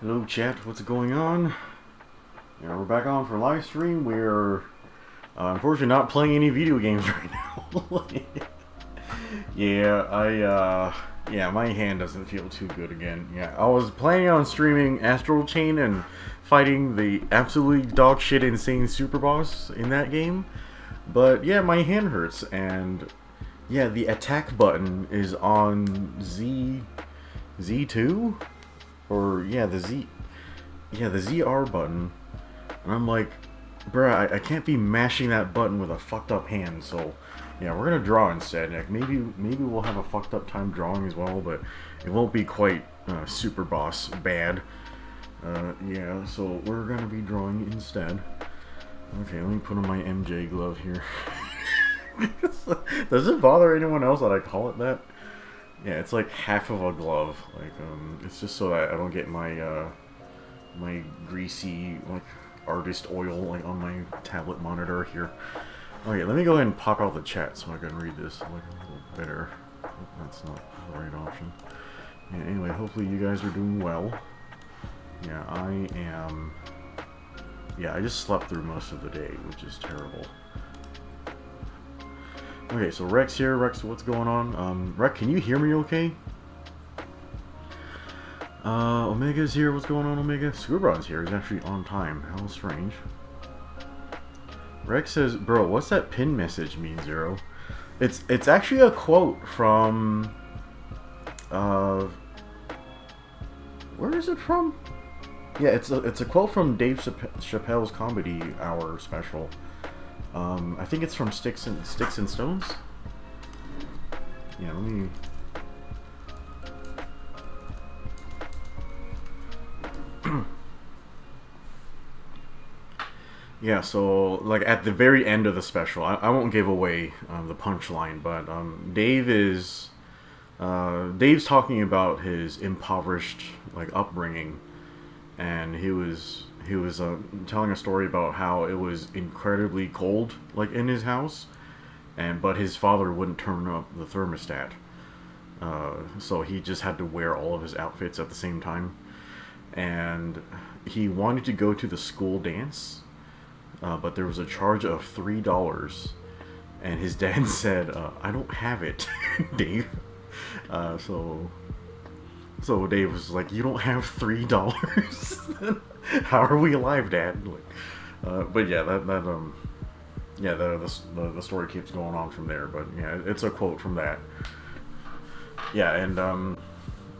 Hello chat, what's going on? Yeah, we're back on for live stream. We're unfortunately not playing any video games right now. Yeah, my hand doesn't feel too good again. Yeah, I was planning on streaming Astral Chain and fighting the absolutely dog shit insane super boss in that game. But yeah, my hand hurts, and yeah, the attack button is on Z2? Or yeah, the ZR button, and I'm like, bruh, I can't be mashing that button with a fucked up hand. So yeah, we're gonna draw instead. Like maybe we'll have a fucked up time drawing as well, but it won't be quite super boss bad. Yeah, so we're gonna be drawing instead. Okay, let me put on my MJ glove here. Does it bother anyone else that I call it that? Yeah, it's like half of a glove. Like, it's just so that I don't get my my greasy like artist oil like on my tablet monitor here. Okay, let me go ahead and pop out the chat so I can read this like a little better. That's not the right option. Yeah, anyway, hopefully you guys are doing well. Yeah, I am. Yeah, I just slept through most of the day, which is terrible. Okay, so Rex here. Rex, what's going on? Rex, can you hear me okay? Omega's here. What's going on, Omega? Screwbron's here. He's actually on time. How strange. Rex says, bro, what's that pin message mean, Zero? It's actually a quote from... where is it from? Yeah, it's a quote from Dave Chappelle's Comedy Hour special. I think it's from Sticks and Stones. Yeah, let me. Yeah, so like at the very end of the special, I won't give away the punchline, but Dave's talking about his impoverished like upbringing, and he was telling a story about how it was incredibly cold, like in his house, but his father wouldn't turn up the thermostat, so he just had to wear all of his outfits at the same time, and he wanted to go to the school dance, but there was a charge of $3, and his dad said, "I don't have it, Dave." So Dave was like, "You don't have $3? How are we alive, Dad?" Like, but yeah, the story keeps going on from there. But yeah, it's a quote from that. Yeah, and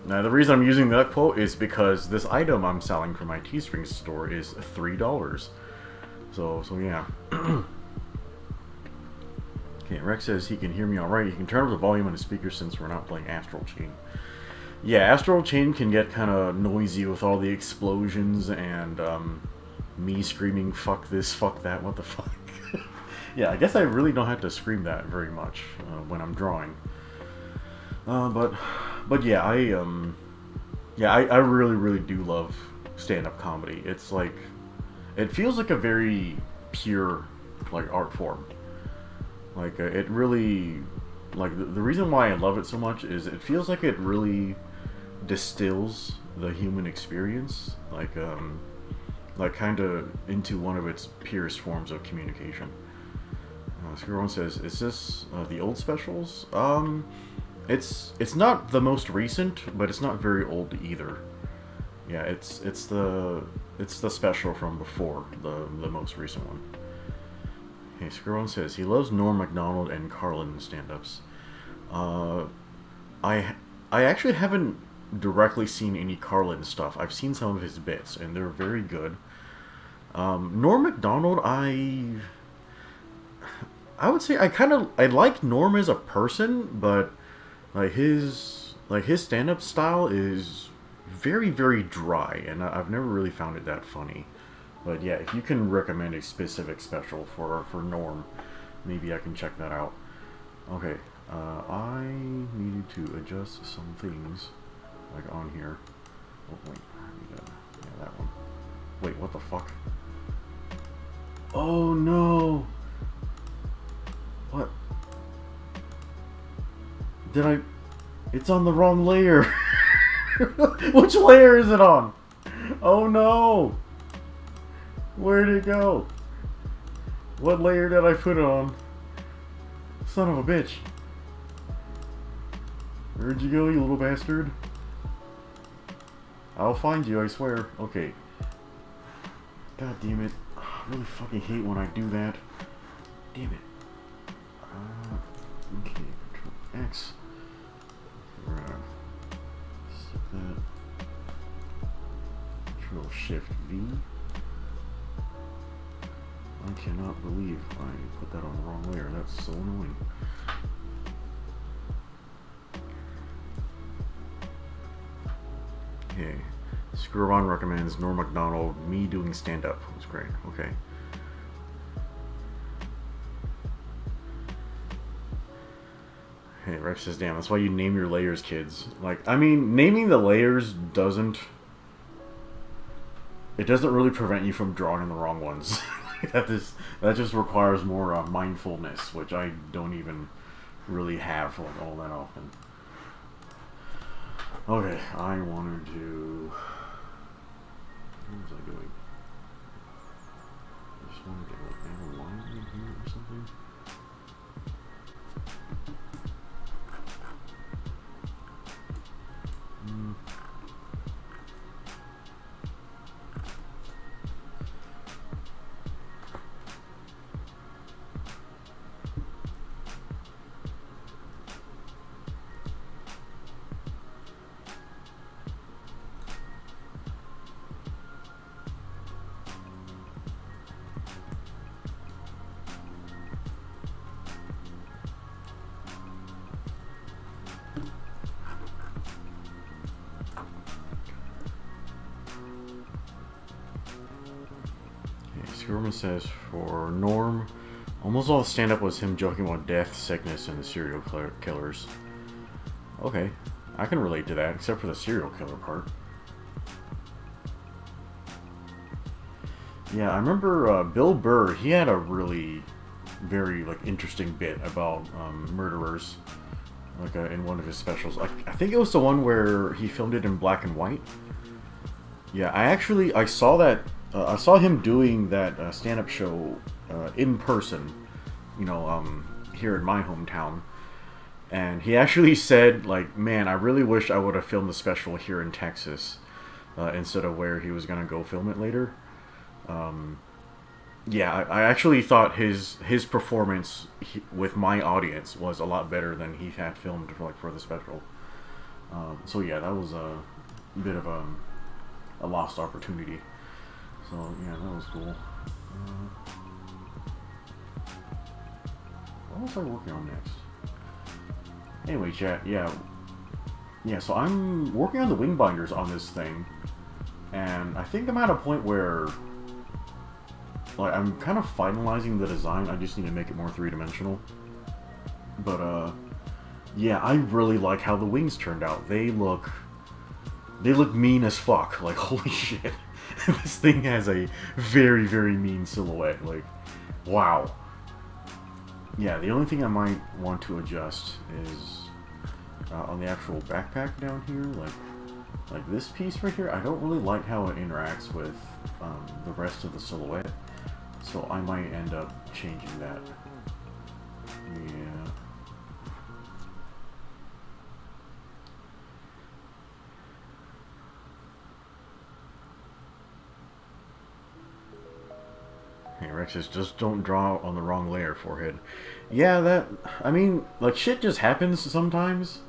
now the reason I'm using that quote is because this item I'm selling from my Teespring store is $3. So yeah. Okay, Rex says he can hear me alright. He can turn up the volume on the speaker since we're not playing Astral Chain. Yeah, Astral Chain can get kind of noisy with all the explosions and me screaming, "Fuck this, fuck that, what the fuck." Yeah, I guess I really don't have to scream that very much when I'm drawing. But yeah, I really do love stand-up comedy. It's like, it feels like a very pure like art form. Like it really, like the reason why I love it so much is it feels like it really distills the human experience, like kind of into one of its purest forms of communication. Screwbone says, "Is this the old specials?" It's not the most recent, but it's not very old either. Yeah, it's the special from before the most recent one. Hey, Screwbone says he loves Norm Macdonald and Carlin stand-ups. I actually haven't directly seen any Carlin stuff. I've seen some of his bits, and they're very good. Norm Macdonald, I would say I like Norm as a person, but like his stand-up style is very, very dry, and I've never really found it that funny. But yeah, if you can recommend a specific special for Norm, maybe I can check that out. Okay, I needed to adjust some things, like on here. Oh wait, yeah, that one. Wait, what the fuck? Oh no! What? Did It's on the wrong layer! Which layer is it on? Oh no! Where'd it go? What layer did I put it on? Son of a bitch. Where'd you go, you little bastard? I'll find you, I swear. Okay. God damn it. I really fucking hate when I do that. Damn it. Okay, Control X. We're gonna set that. Control Shift V. I cannot believe I put that on the wrong layer. That's so annoying. Okay. Screwon recommends Norm Macdonald, me doing stand-up. It's great. Okay. Hey, Rex says, damn, that's why you name your layers, kids. Like, I mean, naming the layers doesn't... It doesn't really prevent you from drawing the wrong ones. that just requires more mindfulness, which I don't even really have like all that often. Okay, I wanted to... What was I doing? I just wanted to like add a line in here or something. Roman says, for Norm, almost all the stand-up was him joking about death, sickness, and the serial killers. Okay, I can relate to that, except for the serial killer part. Yeah, I remember Bill Burr, he had a really very like interesting bit about murderers, like in one of his specials. I think it was the one where he filmed it in black and white. Yeah, I saw that. I saw him doing that stand-up show in person, you know, here in my hometown. And he actually said, like, man, I really wish I would have filmed the special here in Texas instead of where he was going to go film it later. Yeah, I actually thought his performance with my audience was a lot better than he had filmed for the special. So yeah, that was a bit of a lost opportunity. So yeah, that was cool. What was I working on next? Anyway, chat, yeah, so I'm working on the wing binders on this thing, and I think I'm at a point where, like, I'm kind of finalizing the design. I just need to make it more three-dimensional. But, yeah, I really like how the wings turned out. They look mean as fuck. Like, holy shit. This thing has a very, very mean silhouette. Like, wow. Yeah, the only thing I might want to adjust is on the actual backpack down here, like this piece right here. I don't really like how it interacts with the rest of the silhouette, so I might end up changing that. Yeah. Hey, Rex says, just don't draw on the wrong layer, forehead. Yeah, I mean, like, shit just happens sometimes.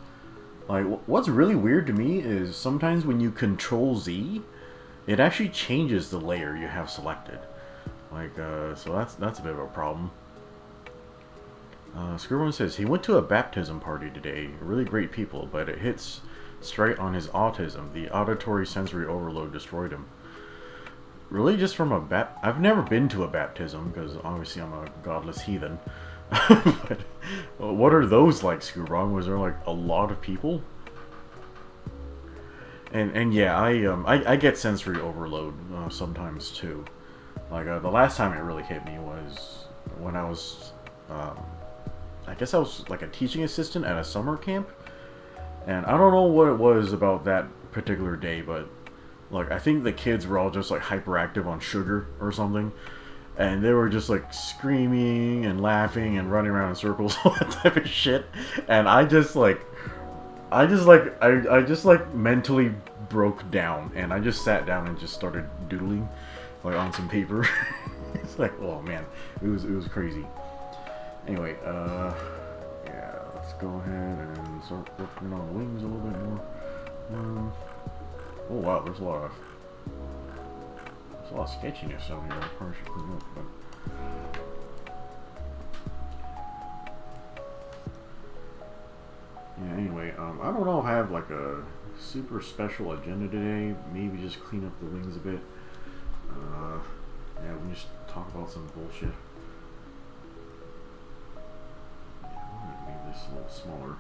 Like, what's really weird to me is sometimes when you Control Z, it actually changes the layer you have selected. Like, so that's a bit of a problem. Scribbles says, he went to a baptism party today. Really great people, but it hits straight on his autism. The auditory sensory overload destroyed him. Really, just from a I've never been to a baptism, because obviously I'm a godless heathen. But what are those like, Scoobrong? Was there like a lot of people? And yeah, I get sensory overload sometimes too. Like the last time it really hit me was when I was, I guess I was like a teaching assistant at a summer camp, and I don't know what it was about that particular day, but Like, I think the kids were all just like hyperactive on sugar or something, and they were just like screaming and laughing and running around in circles, all that type of shit. And I just like, I just like mentally broke down, and I just sat down and just started doodling, like on some paper. It's like, oh man, it was crazy. Anyway, yeah, let's go ahead and start working on the wings a little bit more. Oh wow, there's a lot of sketchiness down here. I probably should clean up, but. Yeah, anyway, I don't know if I have like a super special agenda today. Maybe just clean up the wings a bit. Yeah, we just talk about some bullshit. Yeah, I'm gonna make this a little smaller.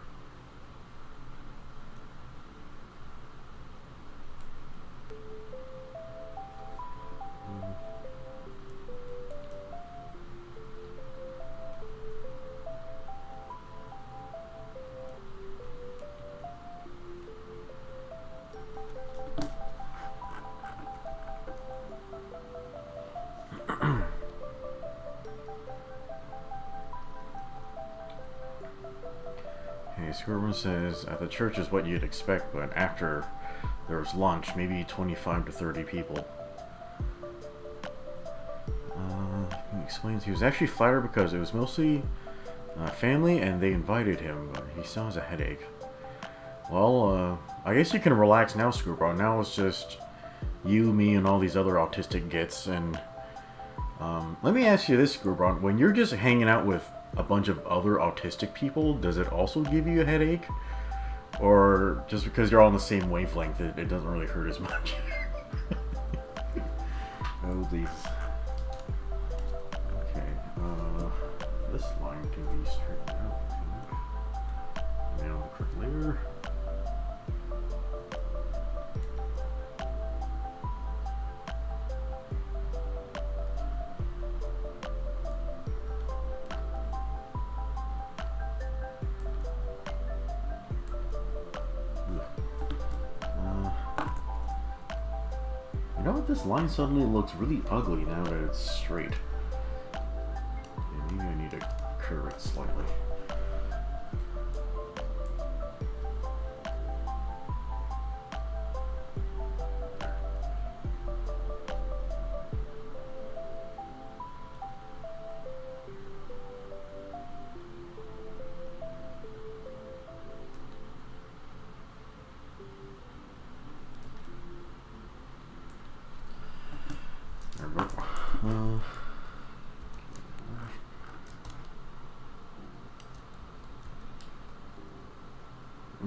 Hey, Squirman says, at the church is what you'd expect, but after there was lunch, maybe 25 to 30 people. He explains he was actually flattered because it was mostly family and they invited him, but he still has a headache. Well, I guess you can relax now, Scoobro. Now it's just you, me, and all these other autistic gits. And let me ask you this, Scoobro. When you're just hanging out with a bunch of other autistic people, does it also give you a headache? Or just because you're all on the same wavelength, it doesn't really hurt as much? Oh, these. Okay, this line can be straightened out, I think. Now the correct layer. You know what? This line suddenly looks really ugly now that it's straight. Yeah, maybe I need to curve it slightly.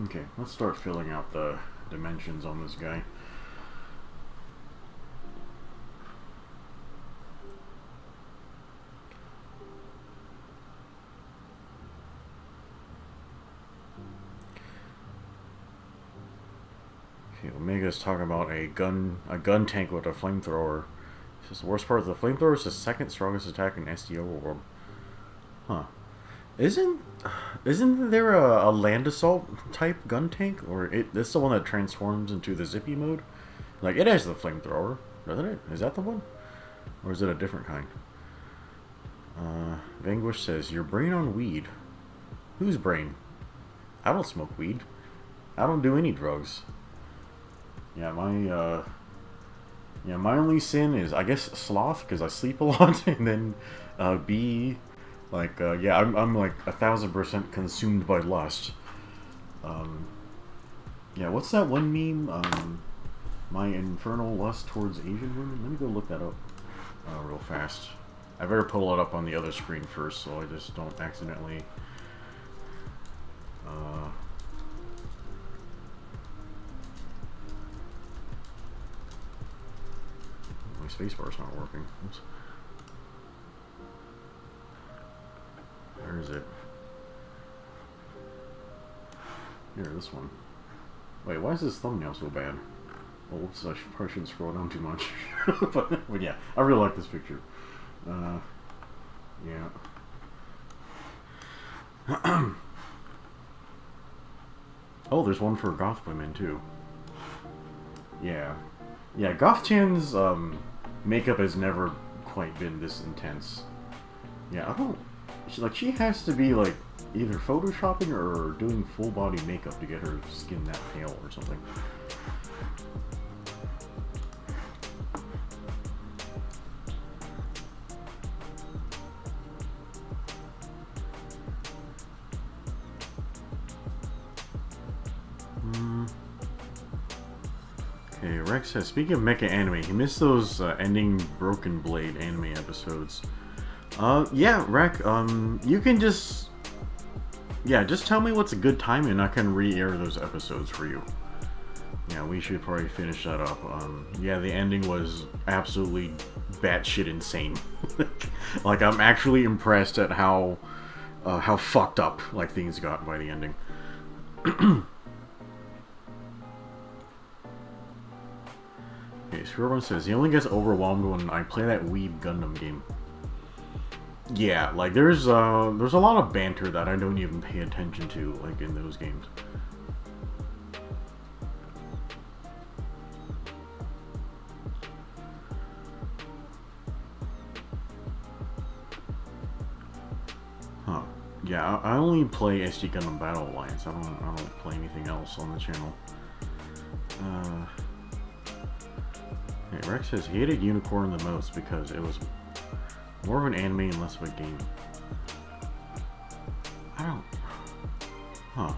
Okay, let's start filling out the dimensions on this guy. Okay, Omega's talking about a gun tank with a flamethrower. It's just the worst part of the flamethrower is the second strongest attack in SDO world. Huh. Isn't there a land assault type gun tank? Or this is the one that transforms into the zippy mode? Like, it has the flamethrower, doesn't it? Is that the one? Or is it a different kind? Vanquish says, your brain on weed. Whose brain? I don't smoke weed. I don't do any drugs. Yeah, my only sin is, I guess, sloth, because I sleep a lot, and then, B... Like, yeah, I'm like 1000% consumed by lust. Yeah, what's that one meme? My infernal lust towards Asian women? Let me go look that up real fast. I better pull it up on the other screen first so I just don't accidentally... my spacebar's not working. Oops. Where is it? Here, this one. Wait, why is this thumbnail so bad? Well, whoops, I probably shouldn't scroll down too much. but yeah, I really like this picture. Yeah. Oh, there's one for goth women, too. Yeah. Yeah, Goth-chan's makeup has never quite been this intense. Yeah, I don't... she has to be, like, either photoshopping or doing full body makeup to get her skin that pale or something. Okay, Rex says, speaking of mecha anime, he missed those ending Broken Blade anime episodes. Yeah, Rec, you can just... Yeah, just tell me what's a good time and I can re-air those episodes for you. Yeah, we should probably finish that up. Yeah, the ending was absolutely batshit insane. Like, I'm actually impressed at how fucked up, like, things got by the ending. Okay, Scribbles says, he only gets overwhelmed when I play that Weeb Gundam game. Yeah, like, there's a lot of banter that I don't even pay attention to, like, in those games. Huh. Yeah, I only play SD Gundam Battle Alliance. I don't play anything else on the channel. Hey, Rex says he hated Unicorn the most because it was more of an anime and less of a game. I don't... Huh.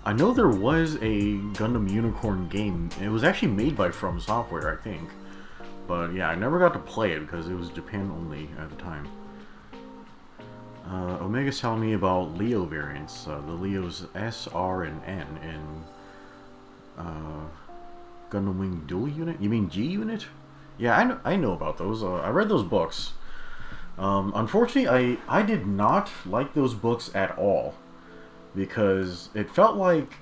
I know there was a Gundam Unicorn game. It was actually made by From Software, I think. But yeah, I never got to play it because it was Japan only at the time. Omega's telling me about Leo variants. The Leos S, R, and N in Gundam Wing Dual Unit? You mean G Unit? Yeah, I know about those. I read those books. Unfortunately, I did not like those books at all. Because it felt like...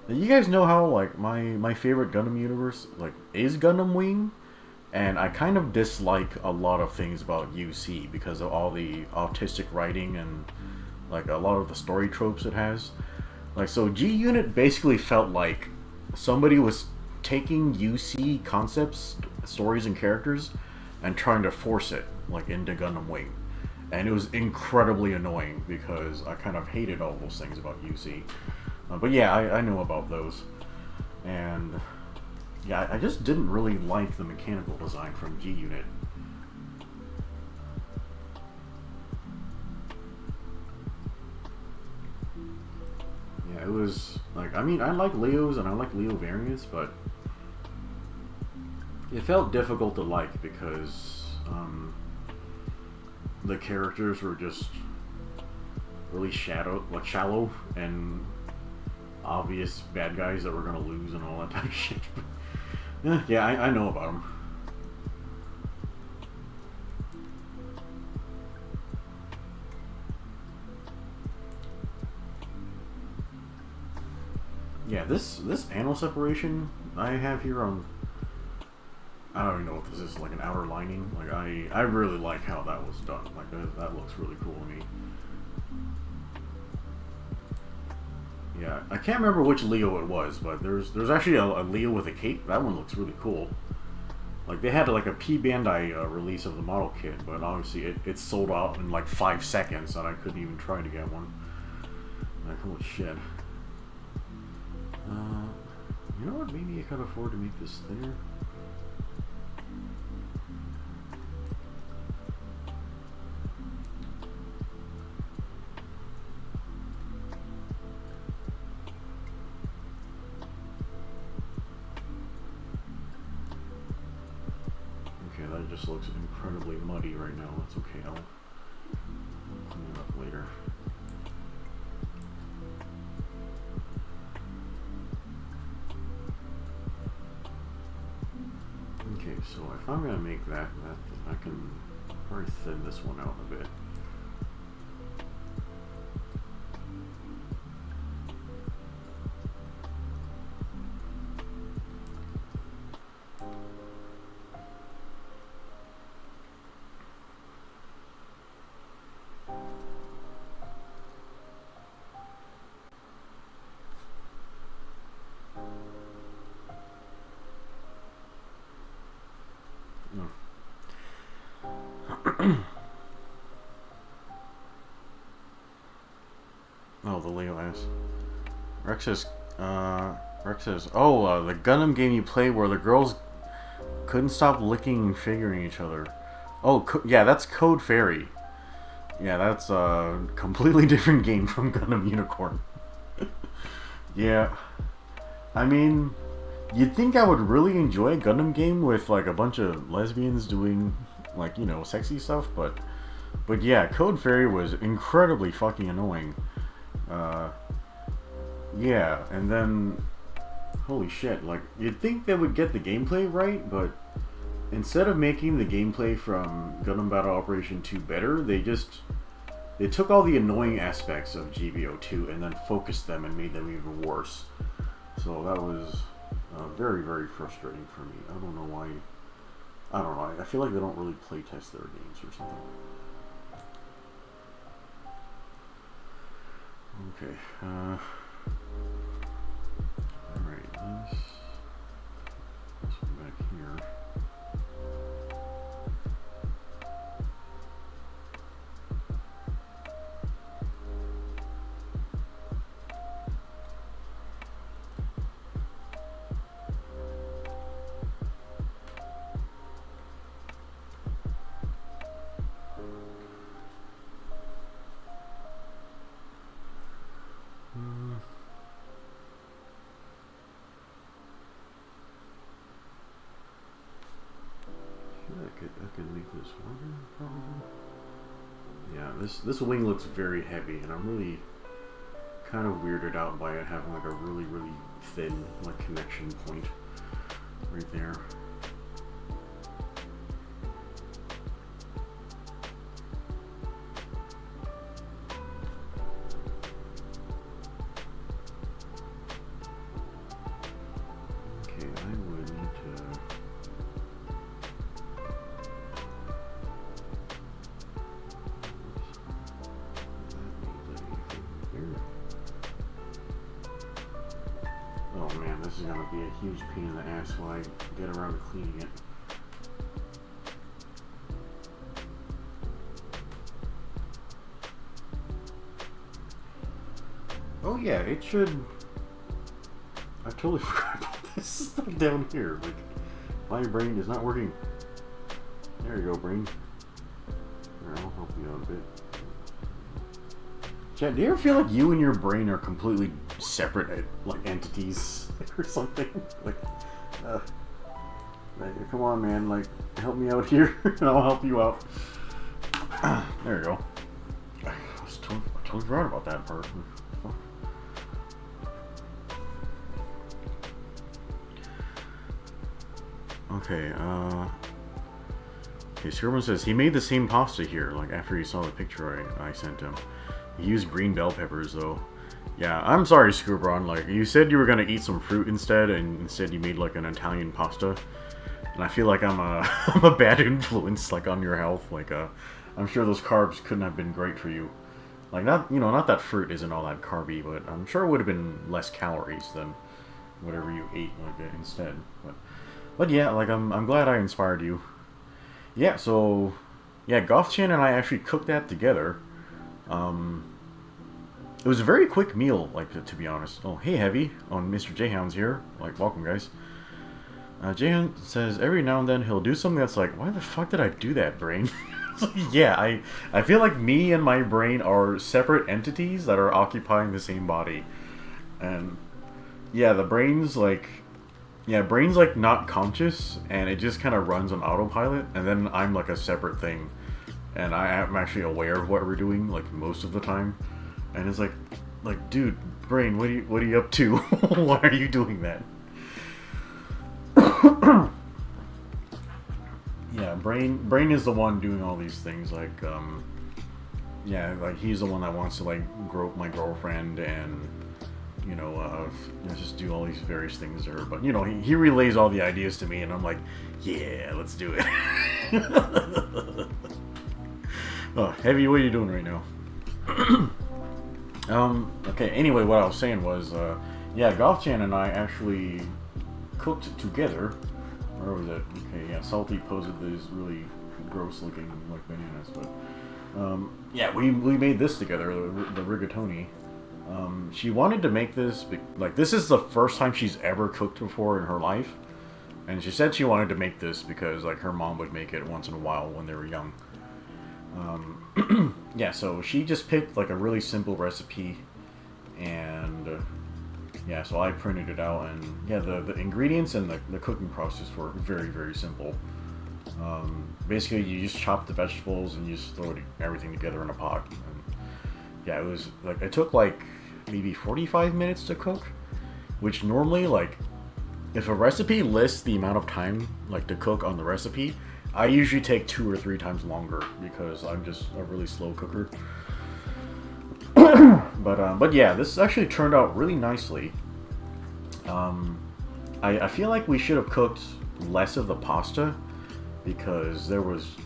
You guys know how, like, my favorite Gundam universe, like, is Gundam Wing? And I kind of dislike a lot of things about UC because of all the autistic writing and, like, a lot of the story tropes it has. Like, so G-Unit basically felt like somebody was taking UC concepts, stories, and characters and trying to force it, like, into Gundam Wing. And it was incredibly annoying because I kind of hated all those things about UC. But yeah, I know about those. And yeah, I just didn't really like the mechanical design from G-Unit. Yeah, it was like, I mean, I like Leos and I like Leo variants, but it felt difficult to like because the characters were just really shallow and obvious bad guys that were gonna lose and all that type of shit. Yeah, I know about them. Yeah, this panel separation I have here on, I don't even know what this is, like an outer lining. Like I really like how that was done. Like that looks really cool to me. Yeah, I can't remember which Leo it was, but there's actually a Leo with a cape. That one looks really cool. Like they had like a P Bandai release of the model kit, but obviously it sold out in like 5 seconds, and I couldn't even try to get one. Like holy shit. You know what? Maybe I could afford to make this thinner. Okay, that just looks incredibly muddy right now. That's okay. I'll clean it up later. Okay, so if I'm gonna make that I can probably thin this one out a bit. Oh, the Leo ass. Rex says, oh, the Gundam game you play where the girls couldn't stop licking and figuring each other. Oh, yeah, that's Code Fairy. Yeah, that's a completely different game from Gundam Unicorn. Yeah. I mean, you'd think I would really enjoy a Gundam game with, like, a bunch of lesbians doing, like, you know, sexy stuff, but yeah, Code Fairy was incredibly fucking annoying. Yeah, and then, holy shit, like, you'd think they would get the gameplay right, but instead of making the gameplay from Gundam Battle Operation 2 better, they took all the annoying aspects of GBO2 and then focused them and made them even worse. So that was very, very frustrating for me. I don't know why. I don't know. I feel like they don't really play test their games or something. Okay. Alright, this one back here. I could make this longer, probably. Yeah, this wing looks very heavy, and I'm really kind of weirded out by it having like a really, really thin like connection point right there. Huge pain in the ass while I get around to cleaning it. Oh yeah, it should. I totally forgot about this stuff down here. Like, my brain is not working. There you go, brain. Here, I'll help you out a bit. Chad, do you ever feel like you and your brain are completely separate, like, entities or something? Like, come on, man, like, help me out here, and I'll help you out. There you go. I totally forgot about that part. Okay, okay, Sherman says he made the same pasta here, like, after he saw the picture I sent him. He used green bell peppers, though. Yeah, I'm sorry, Scoobron. Like, you said you were gonna eat some fruit instead, and instead you made, like, an Italian pasta. And I feel like I'm a bad influence, like, on your health. Like, I'm sure those carbs couldn't have been great for you. Like, not that fruit isn't all that carby, but I'm sure it would have been less calories than whatever you ate, like, instead. But yeah, like, I'm glad I inspired you. Yeah, so, yeah, Gothchan and I actually cooked that together. It was a very quick meal, like, to be honest. Oh, hey, Heavy. Oh, Mr. Jhound's here. Like, welcome, guys. Jhound says every now and then he'll do something that's like, why the fuck did I do that, brain? Yeah, I feel like me and my brain are separate entities that are occupying the same body. And, yeah, the brain's, like... Yeah, brain's, like, not conscious, and it just kind of runs on autopilot, and then I'm, like, a separate thing. And I am actually aware of what we're doing, like, most of the time. And it's like, dude, brain, what are you up to? Why are you doing that? Yeah, brain is the one doing all these things. Like, yeah, like he's the one that wants to like grope my girlfriend and you know just do all these various things to her. But you know, he relays all the ideas to me, and I'm like, yeah, let's do it. Oh, Heavy, what are you doing right now? Okay, anyway, what I was saying was, yeah, Gothchan and I actually cooked together. Where was it? Okay, yeah, Salty posted these really gross looking like bananas. But yeah, we made this together, the rigatoni. She wanted to make this, like, this is the first time she's ever cooked before in her life. And she said she wanted to make this because, like, her mom would make it once in a while when they were young. Yeah, so she just picked, like, a really simple recipe. And, yeah, so I printed it out. And, yeah, the ingredients and the cooking process were very, very simple. Basically, you just chop the vegetables and you just throw everything together in a pot. And, yeah, it was, like, it took, like, maybe 45 minutes to cook. Which normally, like, if a recipe lists the amount of time, like, to cook on the recipe, I usually take 2 or 3 times longer because I'm just a really slow cooker. But yeah, this actually turned out really nicely. I feel like we should have cooked less of the pasta because there was,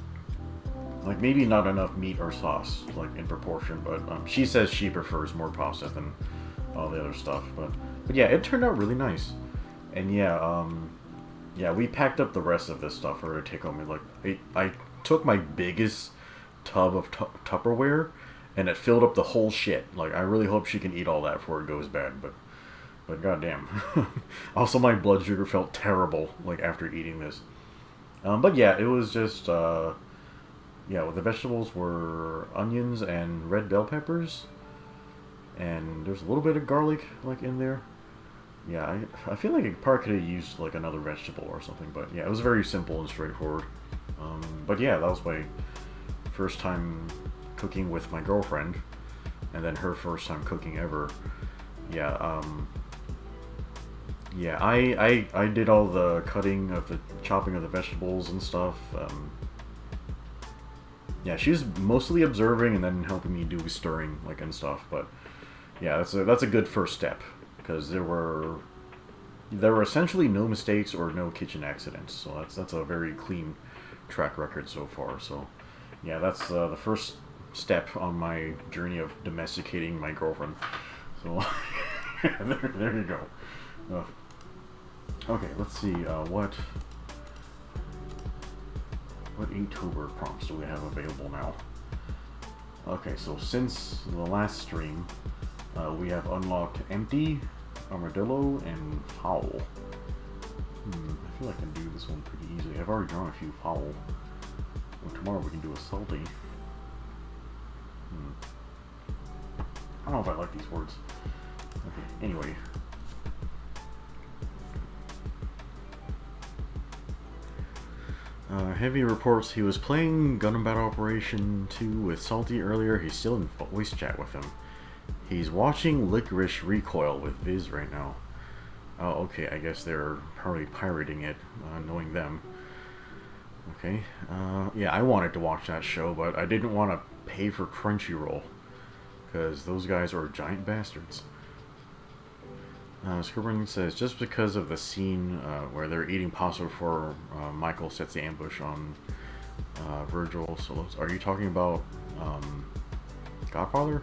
like, maybe not enough meat or sauce, like, in proportion. But she says she prefers more pasta than all the other stuff. But yeah, it turned out really nice. And yeah, yeah, we packed up the rest of this stuff for her to take home. And, like, I took my biggest tub of Tupperware, and it filled up the whole shit. Like, I really hope she can eat all that before it goes bad. But goddamn. Also, my blood sugar felt terrible, like, after eating this. But yeah, it was just, yeah, well, the vegetables were onions and red bell peppers. And there's a little bit of garlic, like, in there. Yeah, I feel like it probably could have used, like, another vegetable or something, but yeah, it was very simple and straightforward. But yeah, that was my first time cooking with my girlfriend, and then her first time cooking ever. Yeah, yeah, I did all the chopping of the vegetables and stuff. Yeah, she was mostly observing and then helping me do stirring, like, and stuff, but yeah, that's a good first step. Because there were essentially no mistakes or no kitchen accidents, so that's a very clean track record so far. So, yeah, that's the first step on my journey of domesticating my girlfriend. So, there you go. Okay, let's see what Inktober prompts do we have available now? Okay, so since the last stream, we have unlocked Empty, Armadillo, and Foul. I feel like I can do this one pretty easily. I've already drawn a few Foul. Well, tomorrow we can do a Salty. I don't know if I like these words. Okay, anyway. Heavy reports he was playing Gundam Battle Operation 2 with Salty earlier. He's still in voice chat with him. He's watching Licorice Recoil with Viz right now. Oh, okay, I guess they're probably pirating it, knowing them. Okay, yeah, I wanted to watch that show, but I didn't want to pay for Crunchyroll, because those guys are giant bastards. Scribbling says, just because of the scene where they're eating pasta before Michael sets the ambush on Virgil, so are you talking about Godfather?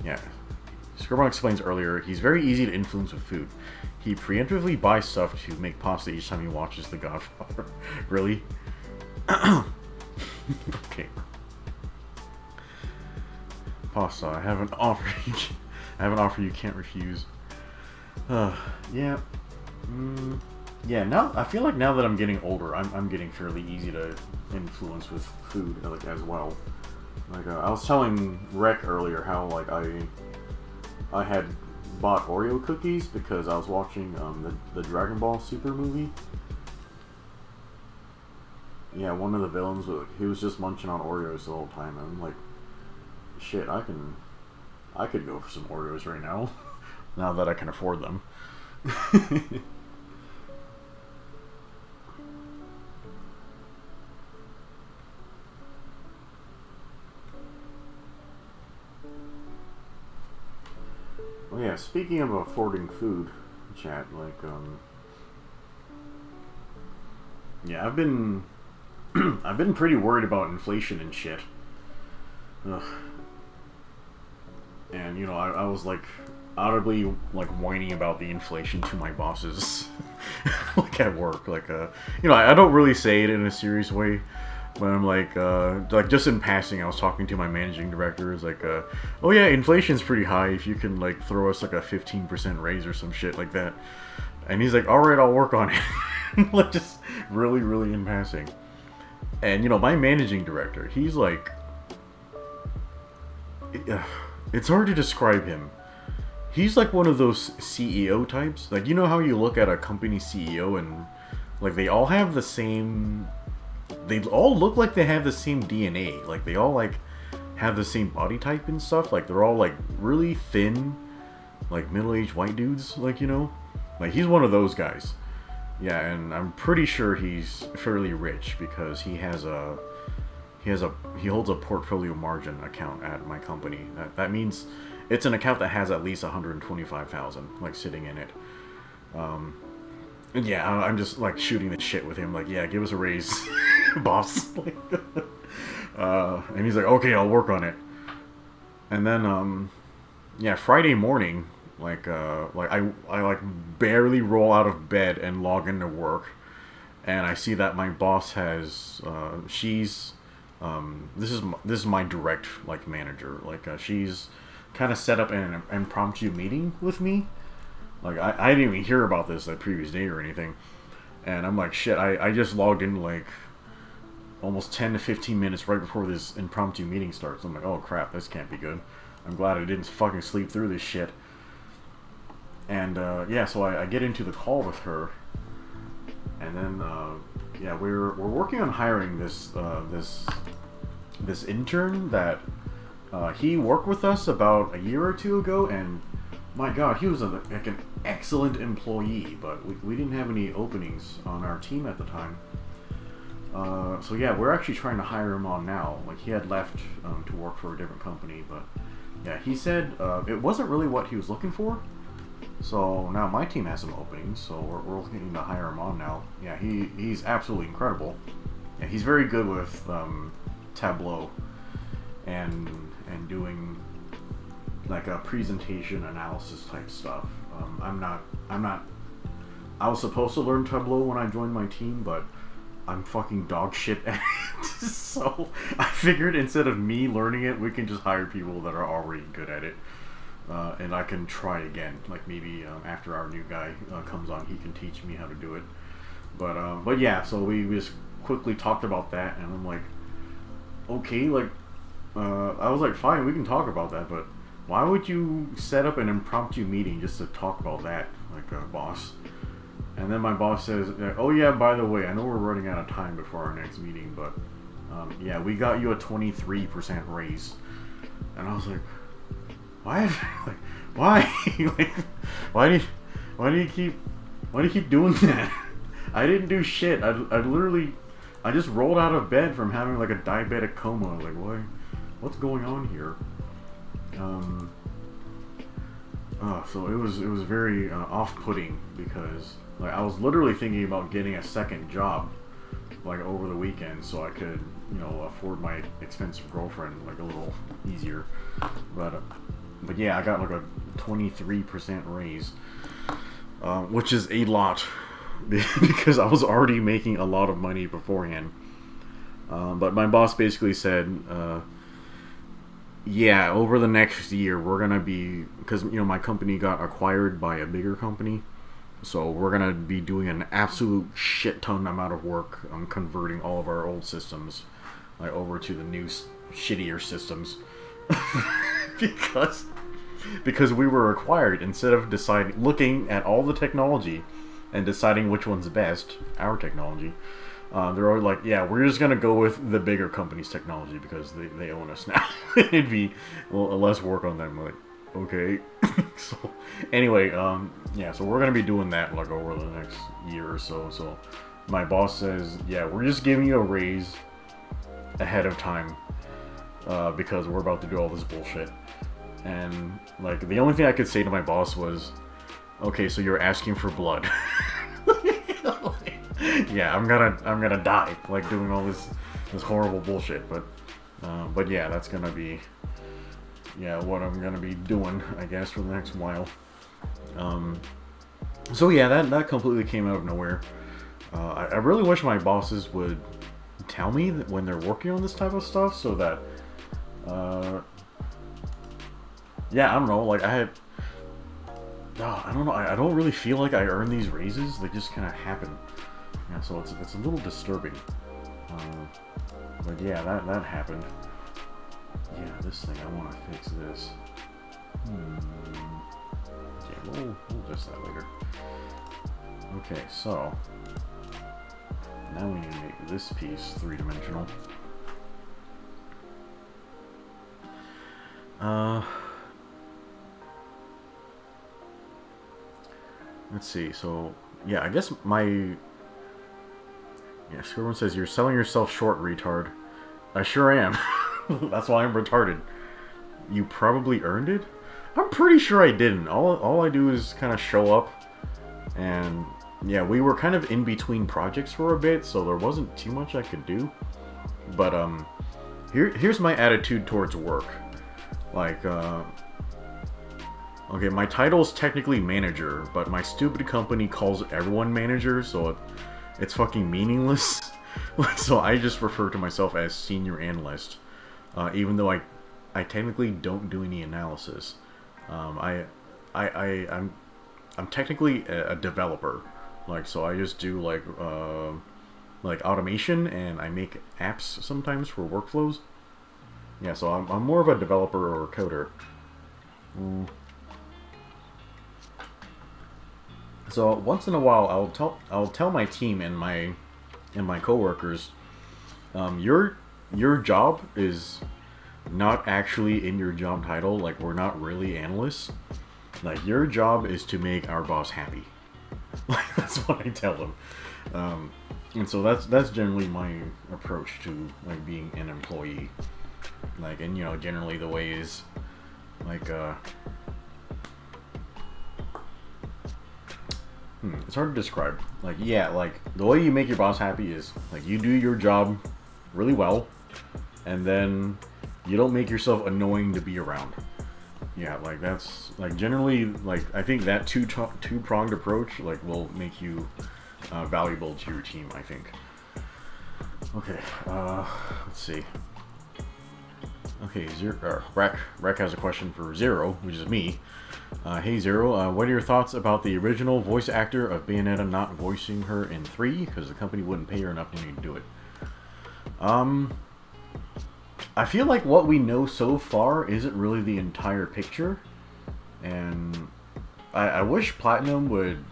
Yeah. Scribbling explains earlier, he's very easy to influence with food. He preemptively buys stuff to make pasta each time he watches The Godfather. Really? Okay. Pasta, I have an offer you can't refuse. Yeah. Yeah, now I feel like now that I'm getting older, I'm getting fairly easy to influence with food, like, as well. Like, I was telling Rec earlier how, like, I had bought Oreo cookies because I was watching the Dragon Ball Super movie. Yeah, one of the villains, he was just munching on Oreos the whole time, and I'm like, shit, I could go for some Oreos right now, now that I can afford them. Well, yeah, speaking of affording food, chat, like, yeah, I've been pretty worried about inflation and shit. Ugh. And, you know, I was, like, audibly, like, whining about the inflation to my bosses, like, at work. Like, you know, I don't really say it in a serious way, But I'm like just in passing, I was talking to my managing director. It's like, oh yeah, inflation's pretty high. If you can like throw us like a 15% raise or some shit like that. And he's like, all right, I'll work on it. Like just really, really in passing. And you know, my managing director, he's like, it's hard to describe him. He's like one of those CEO types. Like, you know how you look at a company CEO and like they all have the same, they all look like they have the same DNA. Like they all like have the same body type and stuff. Like they're all like really thin, like middle-aged white dudes, like, you know? Like he's one of those guys. Yeah, and I'm pretty sure he's fairly rich because he holds a portfolio margin account at my company. That means it's an account that has at least 125,000 like sitting in it. And yeah, I'm just like shooting the shit with him, like, yeah, give us a raise, boss. And he's like, okay, I'll work on it. And then yeah, Friday morning, I like barely roll out of bed and log into work, and I see that my boss has she's this is my direct like manager, like she's kind of set up an impromptu meeting with me. Like I didn't even hear about this the previous day or anything, and I'm like, shit, I just logged in like almost 10 to 15 minutes right before this impromptu meeting starts. I'm like, oh crap, this can't be good. I'm glad I didn't fucking sleep through this shit. And yeah, so I get into the call with her, and then yeah, we're working on hiring this intern that he worked with us about a year or two ago, and my god, he was like an excellent employee, but we didn't have any openings on our team at the time. So yeah, we're actually trying to hire him on now. Like he had left to work for a different company, but yeah, he said it wasn't really what he was looking for. So now my team has some openings, so we're looking to hire him on now. Yeah, he's absolutely incredible. Yeah, he's very good with Tableau and doing like a presentation analysis type stuff. I'm not. I was supposed to learn Tableau when I joined my team, but I'm fucking dog shit at it. So I figured instead of me learning it, we can just hire people that are already good at it. And I can try again. Like maybe after our new guy comes on, he can teach me how to do it. But yeah, so we just quickly talked about that, and I'm like, okay, like I was like, fine, we can talk about that, but why would you set up an impromptu meeting just to talk about that, like boss? And then my boss says, oh yeah, by the way, I know we're running out of time before our next meeting, but yeah, we got you a 23% raise. And I was like, why? Like, why? Like, why do you keep doing that? I didn't do shit. I just rolled out of bed from having like a diabetic coma. Like, what's going on here? So it was very off-putting because like I was literally thinking about getting a second job like over the weekend so I could, you know, afford my expensive girlfriend like a little easier. But yeah, I got like a 23% raise, which is a lot because I was already making a lot of money beforehand. But my boss basically said, yeah, over the next year we're gonna be, because you know my company got acquired by a bigger company, so we're gonna be doing an absolute shit ton amount of work on converting all of our old systems like over to the new shittier systems. because we were acquired, instead of looking at all the technology and deciding which one's best, our technology, they're all like, yeah, we're just gonna go with the bigger company's technology because they own us now. It'd be less work on them. Like, okay. So anyway, yeah, so we're gonna be doing that like over the next year or so. So my boss says, yeah, we're just giving you a raise ahead of time because we're about to do all this bullshit. And like the only thing I could say to my boss was, okay, so you're asking for blood. Yeah, I'm gonna die like doing all this horrible bullshit. But yeah, that's gonna be what I'm gonna be doing, I guess, for the next while. So yeah, that completely came out of nowhere. I really wish my bosses would tell me that when they're working on this type of stuff, so that, yeah, I don't know, like, I don't know, I don't really feel like I earn these raises, they just kind of happen. Yeah, so it's a little disturbing. But yeah, that happened. Yeah, this thing, I want to fix this. Yeah, we'll adjust that later. Okay, so now we need to make this piece three-dimensional. Let's see, so yeah, I guess my... Yeah, everyone says, you're selling yourself short, retard. I sure am. That's why I'm retarded. You probably earned it? I'm pretty sure I didn't. All I do is kind of show up. And, yeah, we were kind of in between projects for a bit, so there wasn't too much I could do. But, here's my attitude towards work. Like, okay, my title's technically manager, but my stupid company calls everyone manager, so it's fucking meaningless. So I just refer to myself as senior analyst, even though I technically don't do any analysis. I'm technically a developer, like, so I just do like automation, and I make apps sometimes for workflows. Yeah, so I'm more of a developer or coder. So once in a while, I'll tell my team and my coworkers, your job is not actually in your job title. Like, we're not really analysts. Like, your job is to make our boss happy. Like, that's what I tell them. And so that's generally my approach to like being an employee. Like, and you know, generally the way is like it's hard to describe. Like, yeah, like, the way you make your boss happy is, like, you do your job really well, and then you don't make yourself annoying to be around. Yeah, like, that's, like, generally, like, I think that two-pronged approach, like, will make you valuable to your team, I think. Okay, let's see. Okay, Rec has a question for Zero, which is me. Hey Zero, what are your thoughts about the original voice actor of Bayonetta not voicing her in 3 because the company wouldn't pay her enough money to do it? I feel like what we know so far isn't really the entire picture, and I wish Platinum would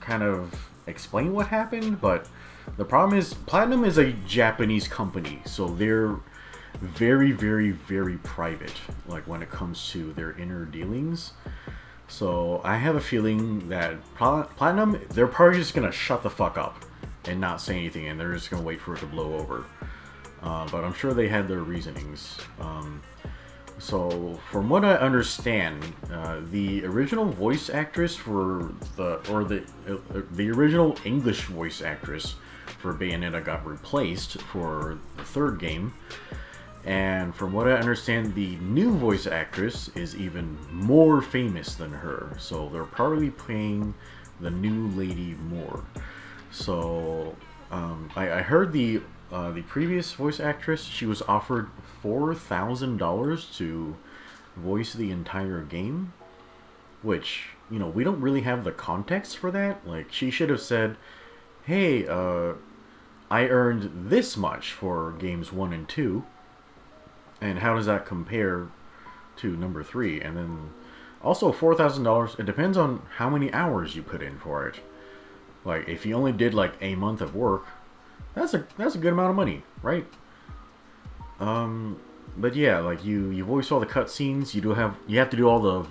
kind of explain what happened, but the problem is Platinum is a Japanese company, so they're very, very, very private, like, when it comes to their inner dealings. So I have a feeling that Platinum, they're probably just gonna shut the fuck up and not say anything, and they're just gonna wait for it to blow over. But I'm sure they had their reasonings. So from what I understand, the original voice actress for the original English voice actress for Bayonetta got replaced for the third game. And from what I understand, the new voice actress is even more famous than her. So they're probably paying the new lady more. So I heard the previous voice actress, she was offered $4,000 to voice the entire game. Which, you know, we don't really have the context for that. Like, she should have said, hey, I earned this much for games 1 and 2. And how does that compare to number 3? And then also $4,000, it depends on how many hours you put in for it. Like, if you only did like a month of work, that's a good amount of money, right? But yeah, like, you voice all the cutscenes, you have to do all the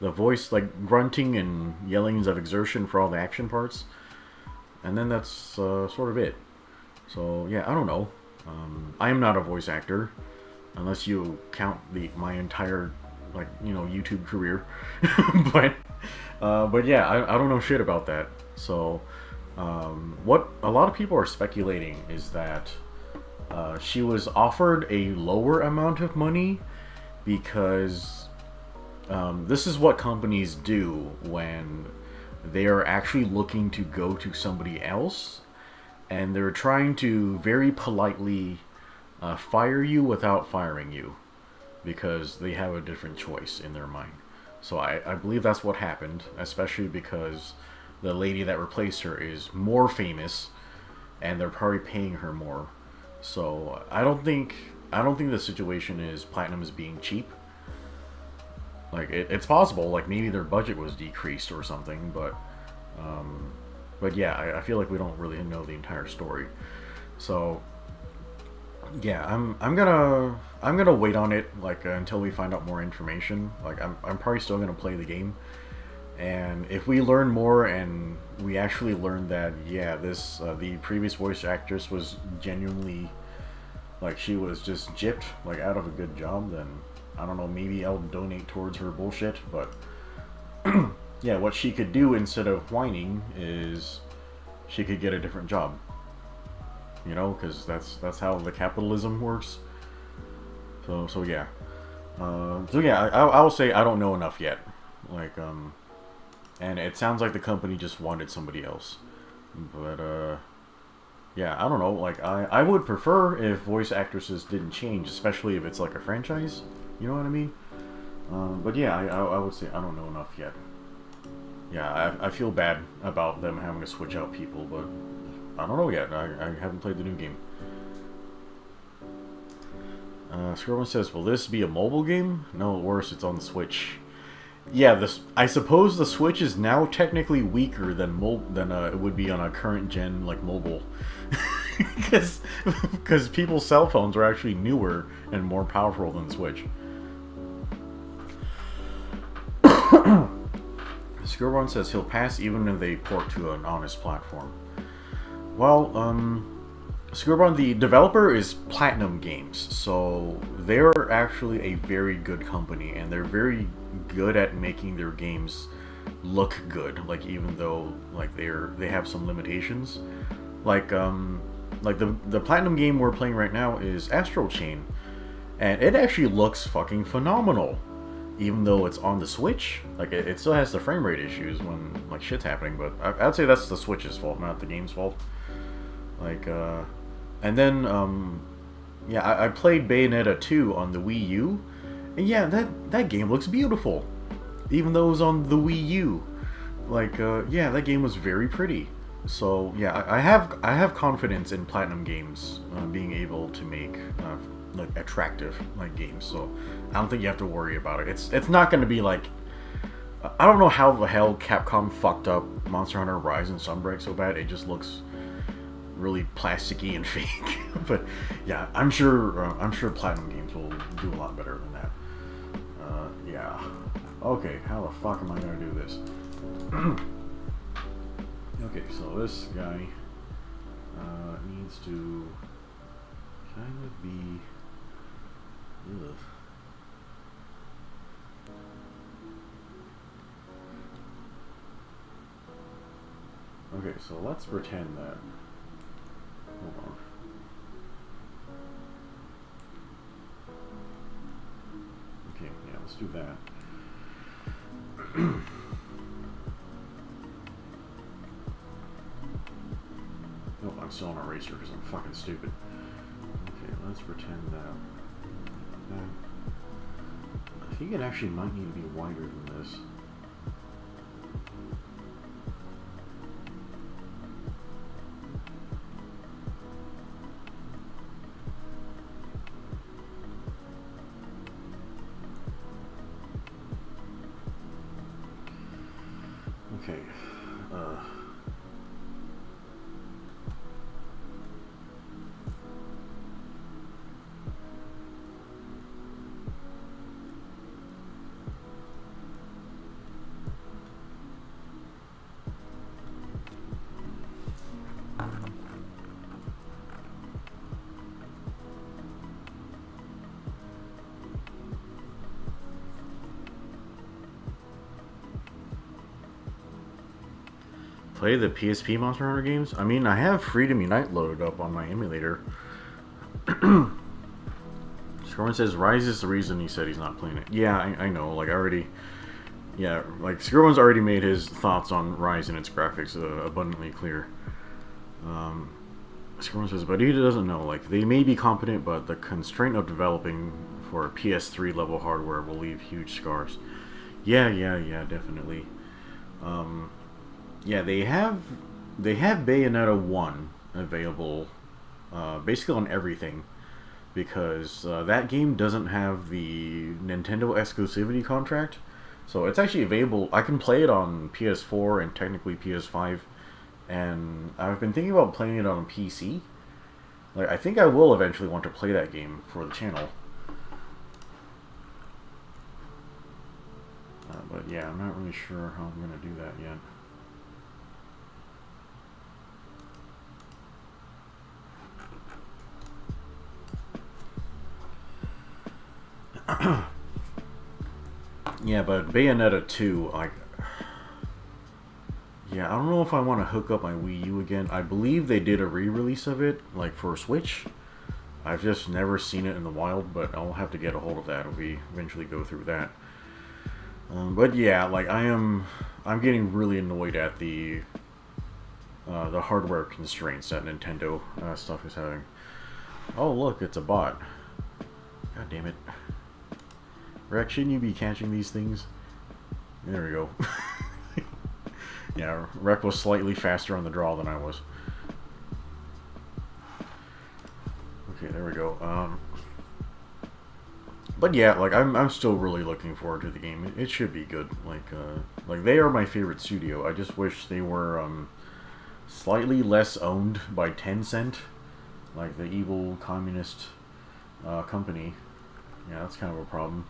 voice like grunting and yellings of exertion for all the action parts. And then that's sort of it. So yeah, I don't know. I am not a voice actor, unless you count my entire, like, you know, YouTube career. but yeah, I don't know shit about that. So, what a lot of people are speculating is that she was offered a lower amount of money because this is what companies do when they are actually looking to go to somebody else. and they're trying to very politely fire you without firing you because they have a different choice in their mind. So I believe that's what happened, especially because the lady that replaced her is more famous, and they're probably paying her more. So I don't think the situation is Platinum is being cheap. Like it's possible, like maybe their budget was decreased or something, but yeah, I feel like we don't really know the entire story. So yeah, I'm gonna wait on it like until we find out more information. Like I'm probably still gonna play the game, and if we learn more and we actually learn that yeah, this the previous voice actress was genuinely like she was just gypped like out of a good job, then I don't know, maybe I'll donate towards her bullshit. But yeah, what she could do instead of whining is she could get a different job. You know, because that's how the capitalism works. So yeah. I will say I don't know enough yet. Like and it sounds like the company just wanted somebody else. But yeah, I don't know. Like I would prefer if voice actresses didn't change, especially if it's like a franchise. You know what I mean? But yeah, I would say I don't know enough yet. Yeah, I feel bad about them having to switch out people, but I don't know yet. I haven't played the new game. Scribbles says, will this be a mobile game? No, worse, it's on the Switch. Yeah, I suppose the Switch is now technically weaker than it would be on a current gen like mobile, because people's cell phones are actually newer and more powerful than the Switch. Skirwan says he'll pass even if they port to an honest platform. Well, Skirwan, the developer is Platinum Games, so they're actually a very good company, and they're very good at making their games look good. Like even though like they have some limitations, like the Platinum game we're playing right now is Astral Chain, and it actually looks fucking phenomenal. Even though it's on the Switch, like it still has the frame rate issues when like shit's happening. But I'd say that's the Switch's fault, not the game's fault. Like, and then yeah, I played Bayonetta 2 on the Wii U, and yeah, that game looks beautiful, even though it was on the Wii U. Like, yeah, that game was very pretty. So yeah, I have confidence in Platinum Games being able to make like attractive like games. So I don't think you have to worry about it. It's not going to be like, I don't know how the hell Capcom fucked up Monster Hunter Rise and Sunbreak so bad. It just looks really plasticky and fake. But yeah, I'm sure Platinum Games will do a lot better than that. Yeah. Okay, how the fuck am I gonna do this? Okay, so this guy needs to kind of be. Ugh. Okay, so let's pretend that. Hold on. Okay, yeah, let's do that. Oh, I'm still on Eraser because I'm fucking stupid. Okay, let's pretend that. I think it actually might need to be wider than this. Okay. Play the PSP Monster Hunter games? I mean, I have Freedom Unite loaded up on my emulator. Scorn says Rise is the reason he said he's not playing it. Yeah, I know. Like, I already... Yeah, like, Scorn's already made his thoughts on Rise and its graphics abundantly clear. Scorn says, but he doesn't know. Like, they may be competent, but the constraint of developing for PS3 level hardware will leave huge scars. Yeah, definitely. Yeah, they have Bayonetta 1 available basically on everything, because that game doesn't have the Nintendo exclusivity contract, so it's actually available. I can play it on PS4 and technically PS5, and I've been thinking about playing it on PC. Like, I think I will eventually want to play that game for the channel. But yeah, I'm not really sure how I'm going to do that yet. Yeah, but Bayonetta 2, like... Yeah, I don't know if I want to hook up my Wii U again. I believe they did a re-release of it, like, for Switch. I've just never seen it in the wild, but I'll have to get a hold of that if we eventually go through that. But yeah, like, I'm getting really annoyed at the hardware constraints that Nintendo stuff is having. Oh, look, it's a bot. God damn it. Rex, shouldn't you be catching these things? There we go. Yeah, Rex was slightly faster on the draw than I was. Okay, there we go. But yeah, like, I'm still really looking forward to the game. It should be good. Like they are my favorite studio. I just wish they were slightly less owned by Tencent, like the evil communist company. Yeah, that's kind of a problem.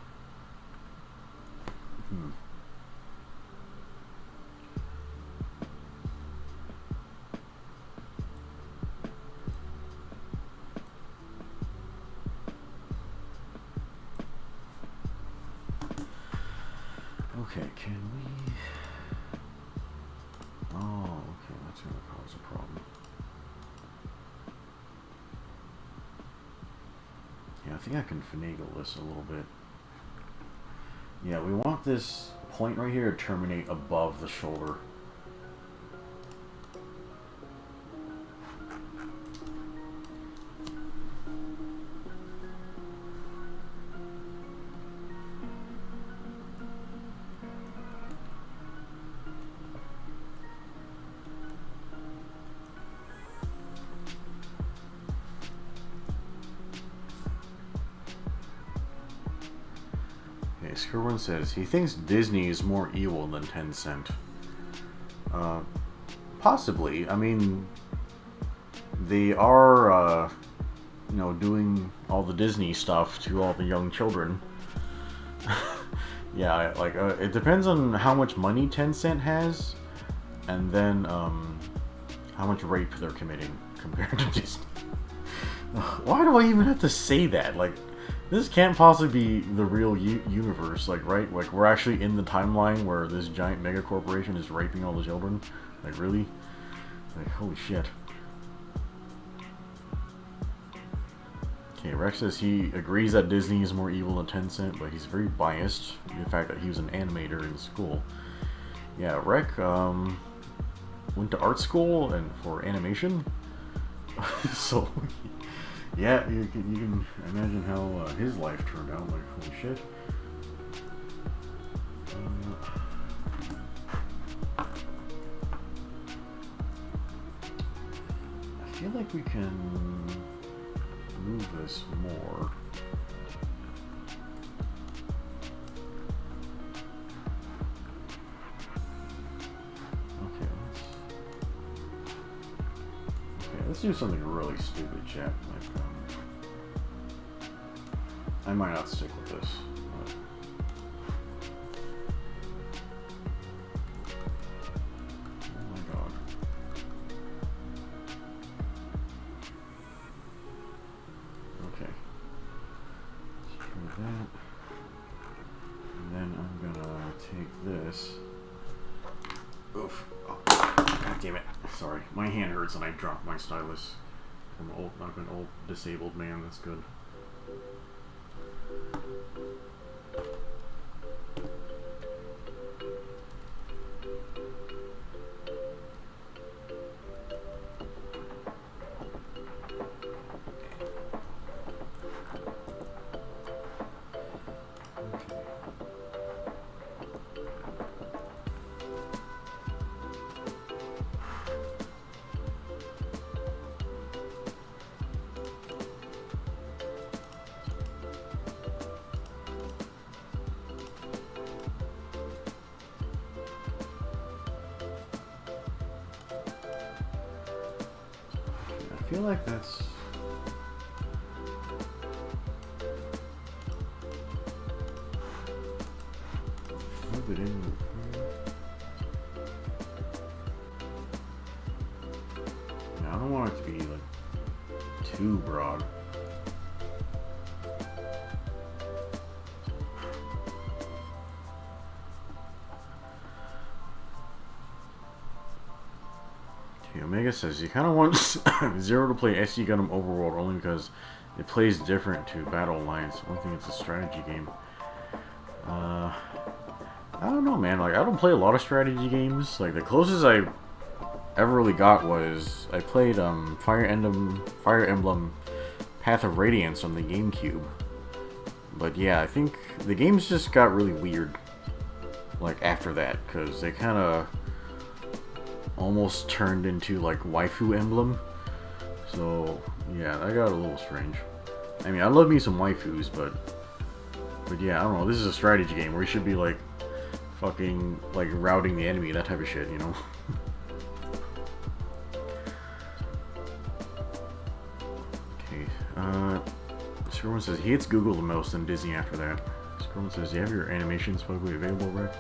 Okay, can we... Oh, okay, that's going to cause a problem. Yeah, I think I can finagle this a little bit. Yeah, we want this point right here to terminate above the shoulder. Skerwin says he thinks Disney is more evil than Tencent. Possibly. I mean, they are, you know, doing all the Disney stuff to all the young children. Yeah, like, it depends on how much money Tencent has, and then, how much rape they're committing compared to Disney. Why do I even have to say that? Like, this can't possibly be the real universe, like, right? Like, we're actually in the timeline where this giant mega corporation is raping all the children? Like, really? Like, holy shit. Okay, Rex says he agrees that Disney is more evil than Tencent, but he's very biased due to the fact that he was an animator in school. Yeah, Rex went to art school and for animation. So, yeah, you can imagine how his life turned out. Like, holy shit. I feel like we can move this more. Okay, let's do something really stupid, chat. Like, I might not stick with this. But... Oh my god. Okay. Let's try that. And then I'm gonna take this. Oof. Oh, god damn it. Sorry. My hand hurts and I dropped my stylus. I'm an old disabled man. That's good. feel like that's... Move it in. Yeah, I don't want it to be like too broad. Omega says he kind of wants Zero to play SC Gundam Overworld only because it plays different to Battle Alliance. One thing, it's a strategy game. I don't know, man. Like, I don't play a lot of strategy games. Like, the closest I ever really got was I played Fire Emblem Path of Radiance on the GameCube. But yeah, I think the games just got really weird. Like, after that, because they kind of almost turned into like waifu emblem. So yeah, that got a little strange. I mean, I love me some waifus, but yeah, I don't know, this is a strategy game where you should be like fucking like routing the enemy, that type of shit, you know. Okay, Scribbles says he hits Google the most and Disney after that. Scribbles says, you have your animations publicly available, Rick?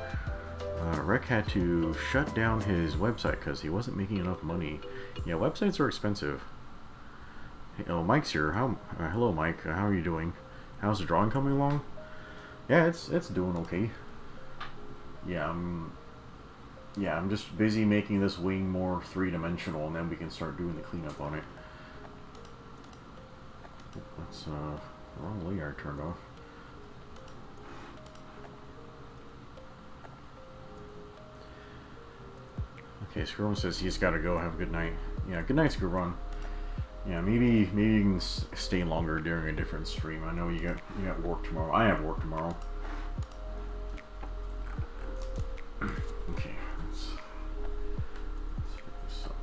Rec had to shut down his website because he wasn't making enough money. Yeah, websites are expensive. Hey, oh, Mike's here. Hello, Mike. How are you doing? How's the drawing coming along? Yeah, it's doing okay. Yeah, I'm just busy making this wing more three-dimensional, and then we can start doing the cleanup on it. That's the wrong layer I turned off. Okay, Scribble says he's got to go. Have a good night. Yeah, good night, Scribble. Yeah, maybe you can stay longer during a different stream. I know you got work tomorrow. I have work tomorrow. Okay, let's pick this up.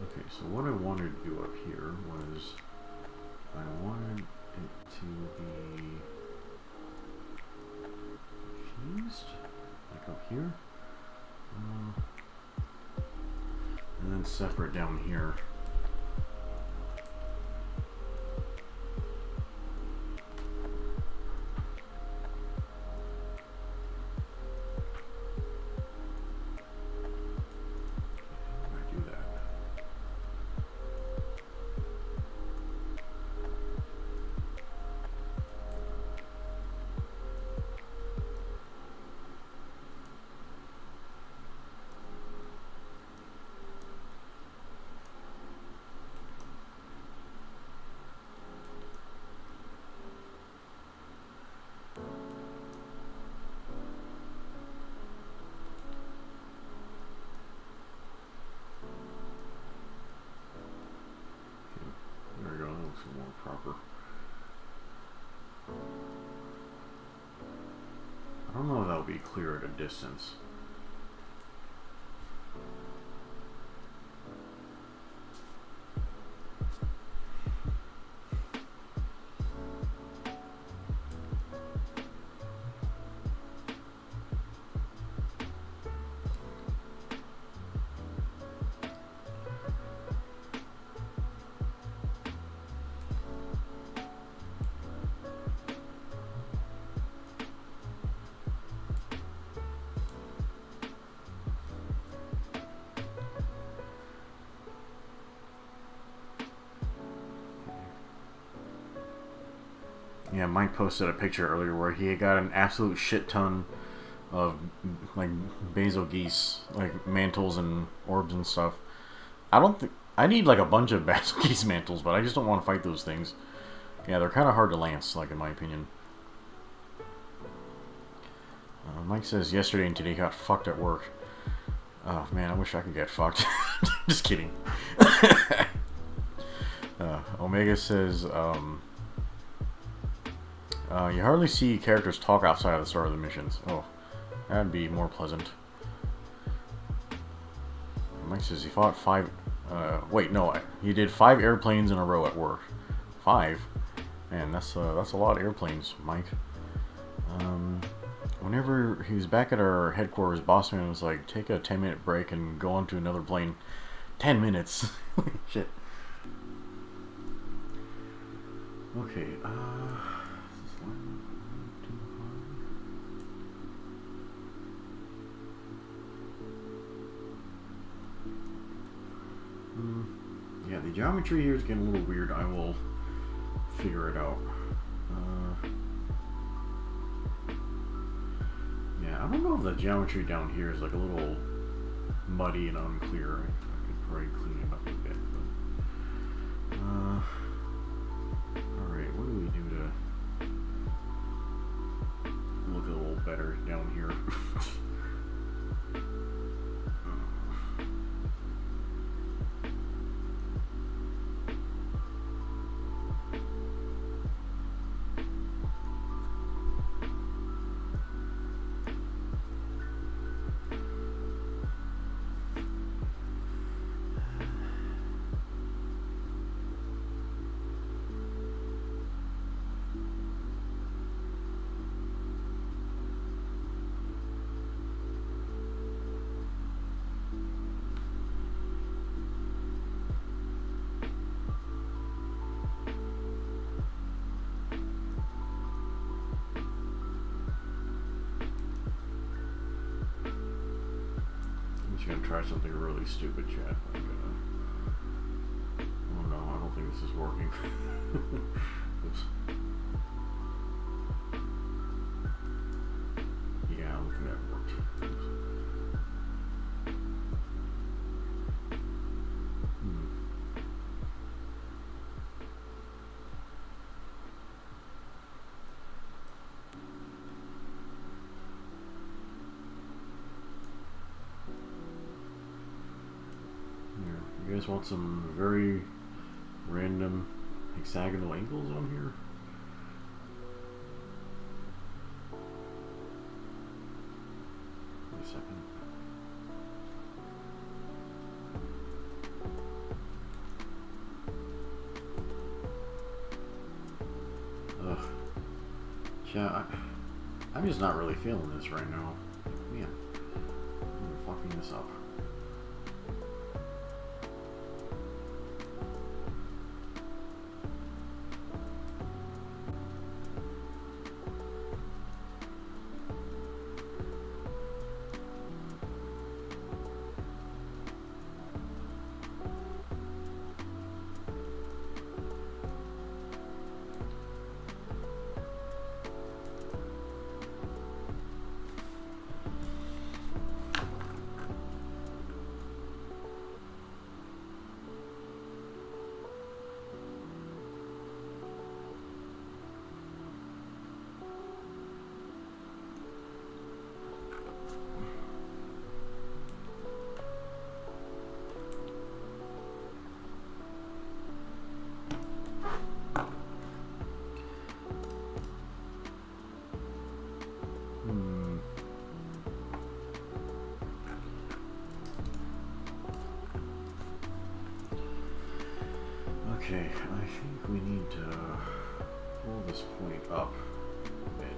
Okay, so what I wanted to do up here was I wanted it to be fused, like up here, and then separate down here. More proper. I don't know if that'll be clear at a distance. Yeah, Mike posted a picture earlier where he got an absolute shit ton of like basil geese, like mantles and orbs and stuff. I don't think I need like a bunch of basil geese mantles, but I just don't want to fight those things. Yeah, they're kind of hard to lance, like in my opinion. Mike says yesterday and today got fucked at work. Oh man, I wish I could get fucked. Just kidding. Omega says, you hardly see characters talk outside of the start of the missions. Oh, That'd be more pleasant. Mike says he fought 5... wait, no. He did 5 airplanes in a row at work. 5? Man, that's a lot of airplanes, Mike. Whenever he was back at our headquarters, Bossman was like, take a 10-minute break and go on to another plane. 10 minutes. Shit. Okay, yeah, the geometry here is getting a little weird. I will figure it out. Yeah, I don't know if the geometry down here is like a little muddy and unclear. I could probably clean it up a bit. But, alright, what do we do to look a little better down here? Gonna try something really stupid, chat. I'm gonna... Oh no, I don't think this is working. Oops. Yeah, I don't think that worked. Oops. You guys want some very random hexagonal angles on here? Wait a second. Ugh. Yeah, I'm just not really feeling this right now. Man, I'm fucking this up. Okay, I think we need to pull this point up a bit.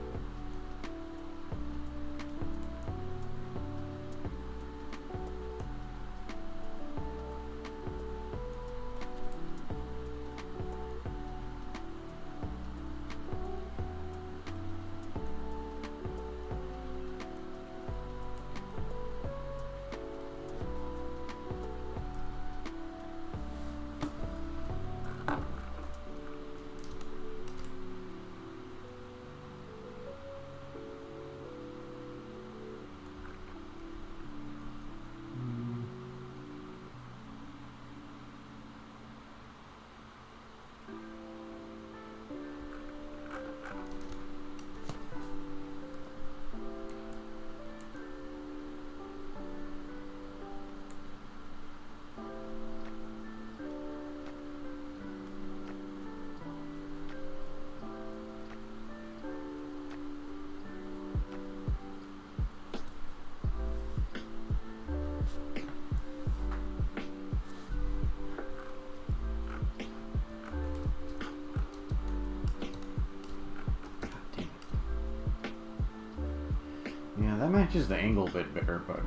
matches the angle a bit better, but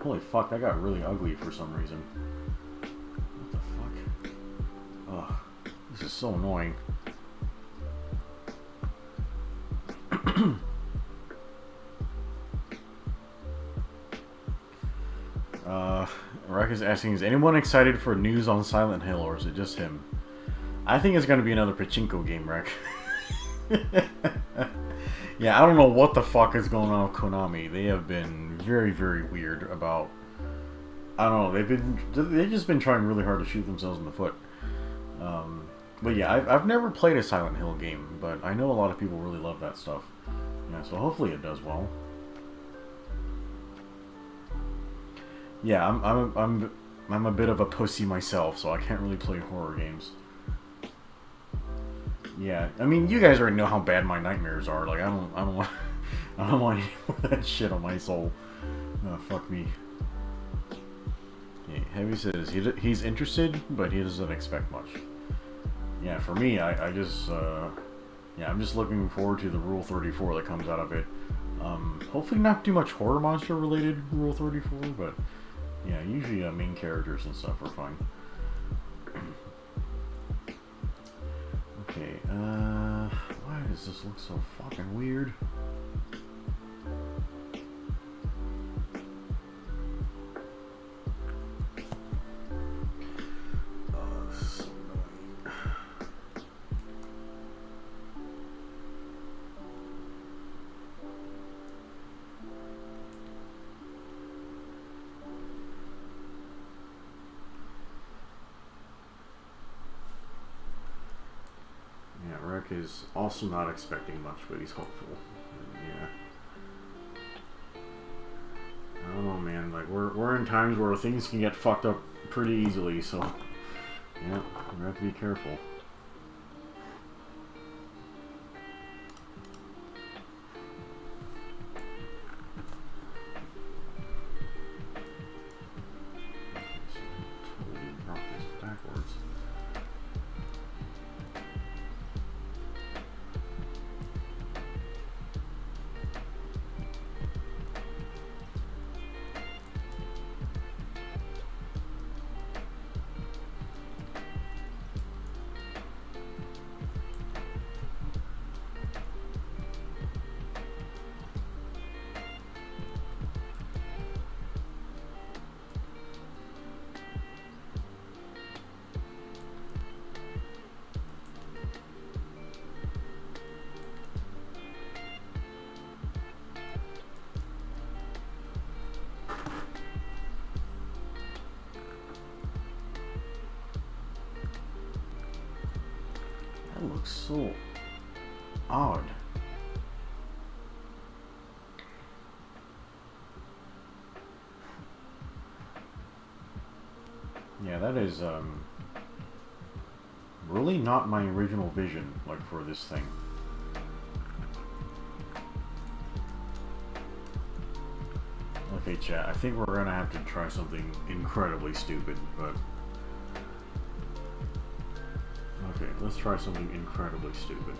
holy fuck, that got really ugly for some reason. What the fuck? Ugh, this is so annoying. Rek is asking, is anyone excited for news on Silent Hill, or is it just him? I think it's going to be another pachinko game, Rek. Yeah, I don't know what the fuck is going on with Konami. They have been very, very weird about... I don't know, they've just been trying really hard to shoot themselves in the foot. But yeah, I've never played a Silent Hill game, but I know a lot of people really love that stuff. Yeah, so hopefully it does well. Yeah, I'm a bit of a pussy myself, so I can't really play horror games. Yeah, I mean, you guys already know how bad my nightmares are. Like, I don't want any more of that shit on my soul. Fuck me. Yeah, Heavy says he's interested, but he doesn't expect much. Yeah, for me, I just yeah, I'm just looking forward to the Rule 34 that comes out of it. Hopefully not too much horror monster related Rule 34, but yeah, usually main characters and stuff are fine. Okay, why does this look so fucking weird? This is so annoying. Rek is also not expecting much, but he's hopeful. Yeah. I don't know, man. Like, we're in times where things can get fucked up pretty easily, so yeah, we have to be careful. Totally brought this backwards. That looks so odd. Yeah, that is really not my original vision, like, for this thing. Okay, chat, I think we're gonna have to try something incredibly stupid, but... Okay, let's try something incredibly stupid.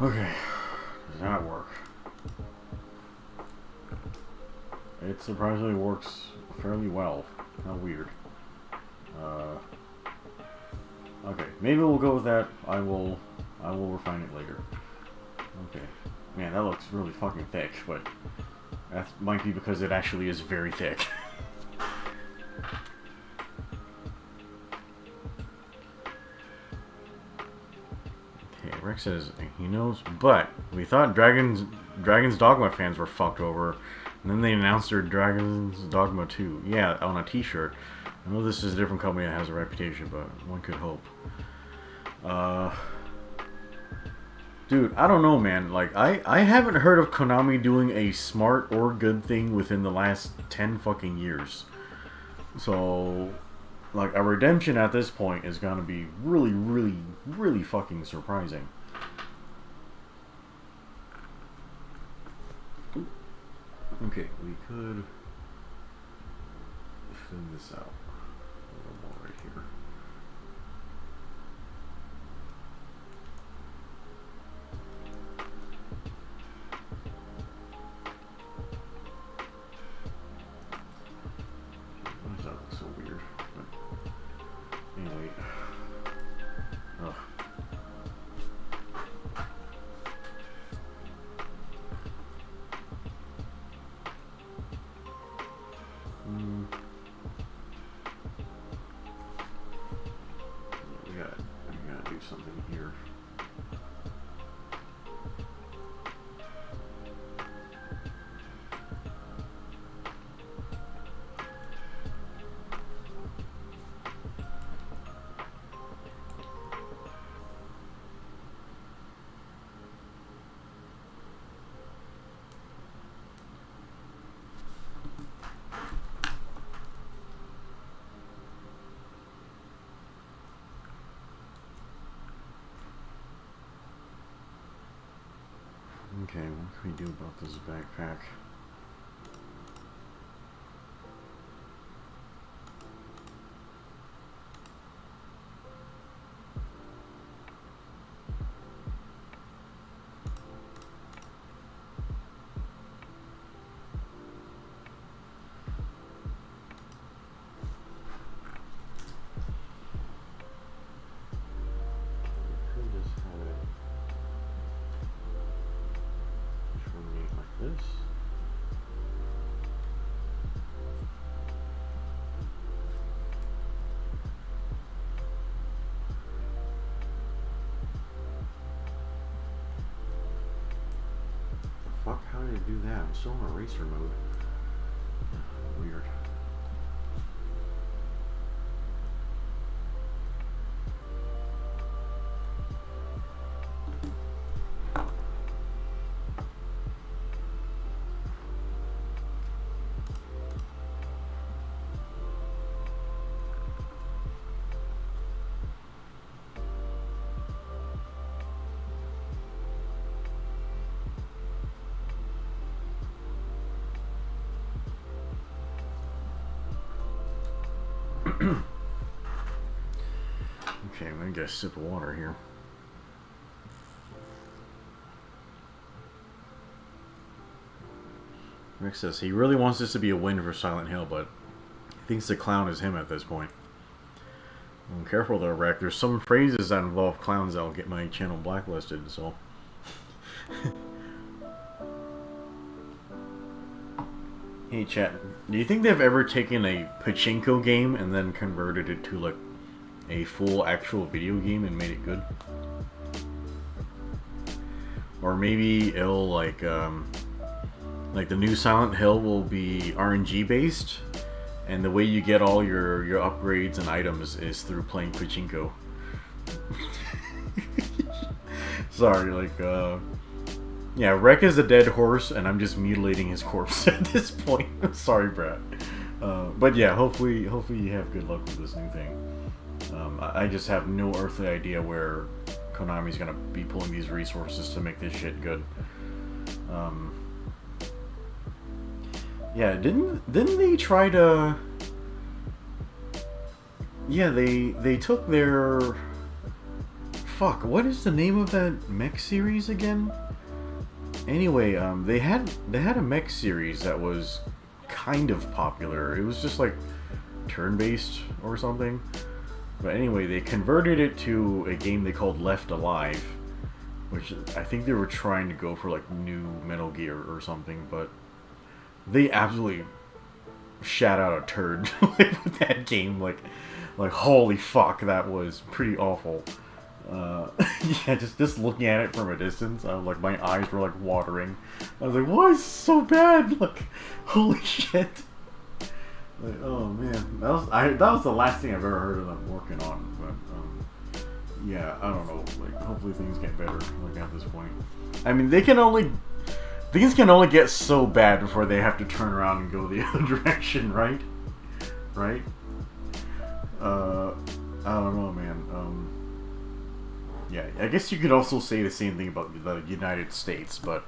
Okay, does that work? It surprisingly works fairly well. How weird. Okay, maybe we'll go with that. I will refine it later. Okay. Man, that looks really fucking thick, but that might be because it actually is very thick. Okay, Rex says he knows, but we thought Dragon's Dogma fans were fucked over, and then they announced their Dragon's Dogma 2. Yeah, on a t-shirt. I know this is a different company that has a reputation, but one could hope. Dude, I don't know, man. Like, I haven't heard of Konami doing a smart or good thing within the last 10 fucking years. So, like, a redemption at this point is gonna be really, really, really fucking surprising. Okay, we could thin this out a little more right here. Why does that look so weird? But anyway. Ugh. We gotta do something here. Okay, what can we do about this backpack? This. The fuck? How did I do that? I'm still in eraser mode. Weird. Okay, I'm gonna get a sip of water here. Rick says he really wants this to be a win for Silent Hill, but he thinks the clown is him at this point. I'm careful though, Rick. There's some phrases that involve clowns that'll get my channel blacklisted, so. Hey chat, do you think they've ever taken a pachinko game and then converted it to like a full actual video game and made it good? Or maybe it'll like the new Silent Hill will be RNG based, and the way you get all your upgrades and items is through playing pachinko. Sorry, like yeah, Wreck is a dead horse, and I'm just mutilating his corpse at this point. Sorry, Brad. But yeah, hopefully you have good luck with this new thing. I just have no earthly idea where Konami's gonna be pulling these resources to make this shit good. Yeah, didn't they try to? Yeah, they took their. Fuck, what is the name of that mech series again? Anyway, they had a mech series that was kind of popular. It was just like turn-based or something. But anyway, they converted it to a game they called Left Alive, which I think they were trying to go for like new Metal Gear or something, but they absolutely shat out a turd with that game. Like holy fuck, that was pretty awful. Yeah, just looking at it from a distance, I was like, my eyes were like watering. I was like, why is this so bad? Like, holy shit. Like, oh man, that was the last thing I've ever heard of them working on. But yeah, I don't know. Like, hopefully things get better. Like at this point, I mean, things can only get so bad before they have to turn around and go the other direction, right? Right? I don't know, man. Yeah, I guess you could also say the same thing about the United States, but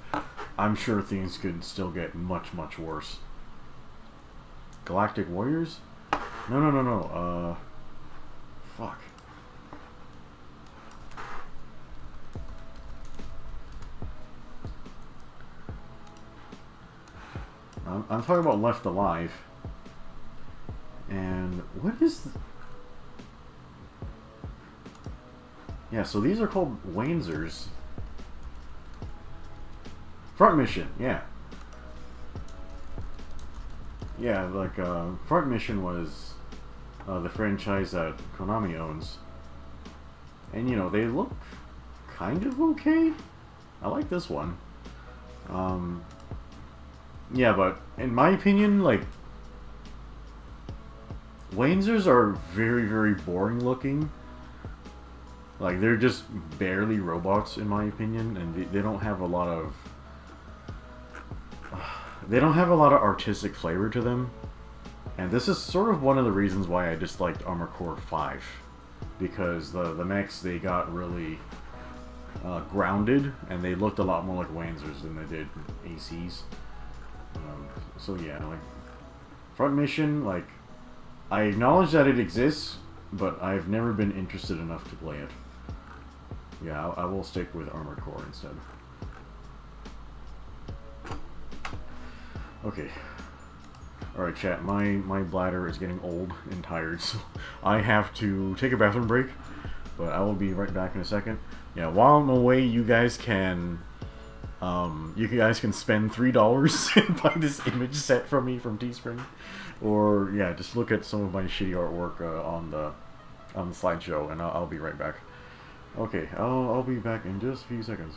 I'm sure things could still get much, much worse. Galactic Warriors? No. Fuck. I'm talking about Left Alive. And what is... Yeah, so these are called Wanzers. Front Mission, yeah. Yeah, like, Front Mission was the franchise that Konami owns. And, you know, they look kind of okay. I like this one. Yeah, but in my opinion, like, Wanzers are very, very boring looking. Like, they're just barely robots, in my opinion, and they don't have a lot of... They don't have a lot of artistic flavor to them. And this is sort of one of the reasons why I disliked Armored Core 5. Because the mechs, they got really grounded, and they looked a lot more like Wanzers than they did ACs. So yeah, like, Front Mission, like, I acknowledge that it exists, but I've never been interested enough to play it. Yeah, I will stick with Armored Core instead. Okay. Alright, chat, my bladder is getting old and tired, so I have to take a bathroom break, but I will be right back in a second. Yeah, while I'm away, you guys can spend $3 and buy this image set from me from Teespring, or yeah, just look at some of my shitty artwork on the slideshow, and I'll be right back. Okay, I'll be back in just a few seconds.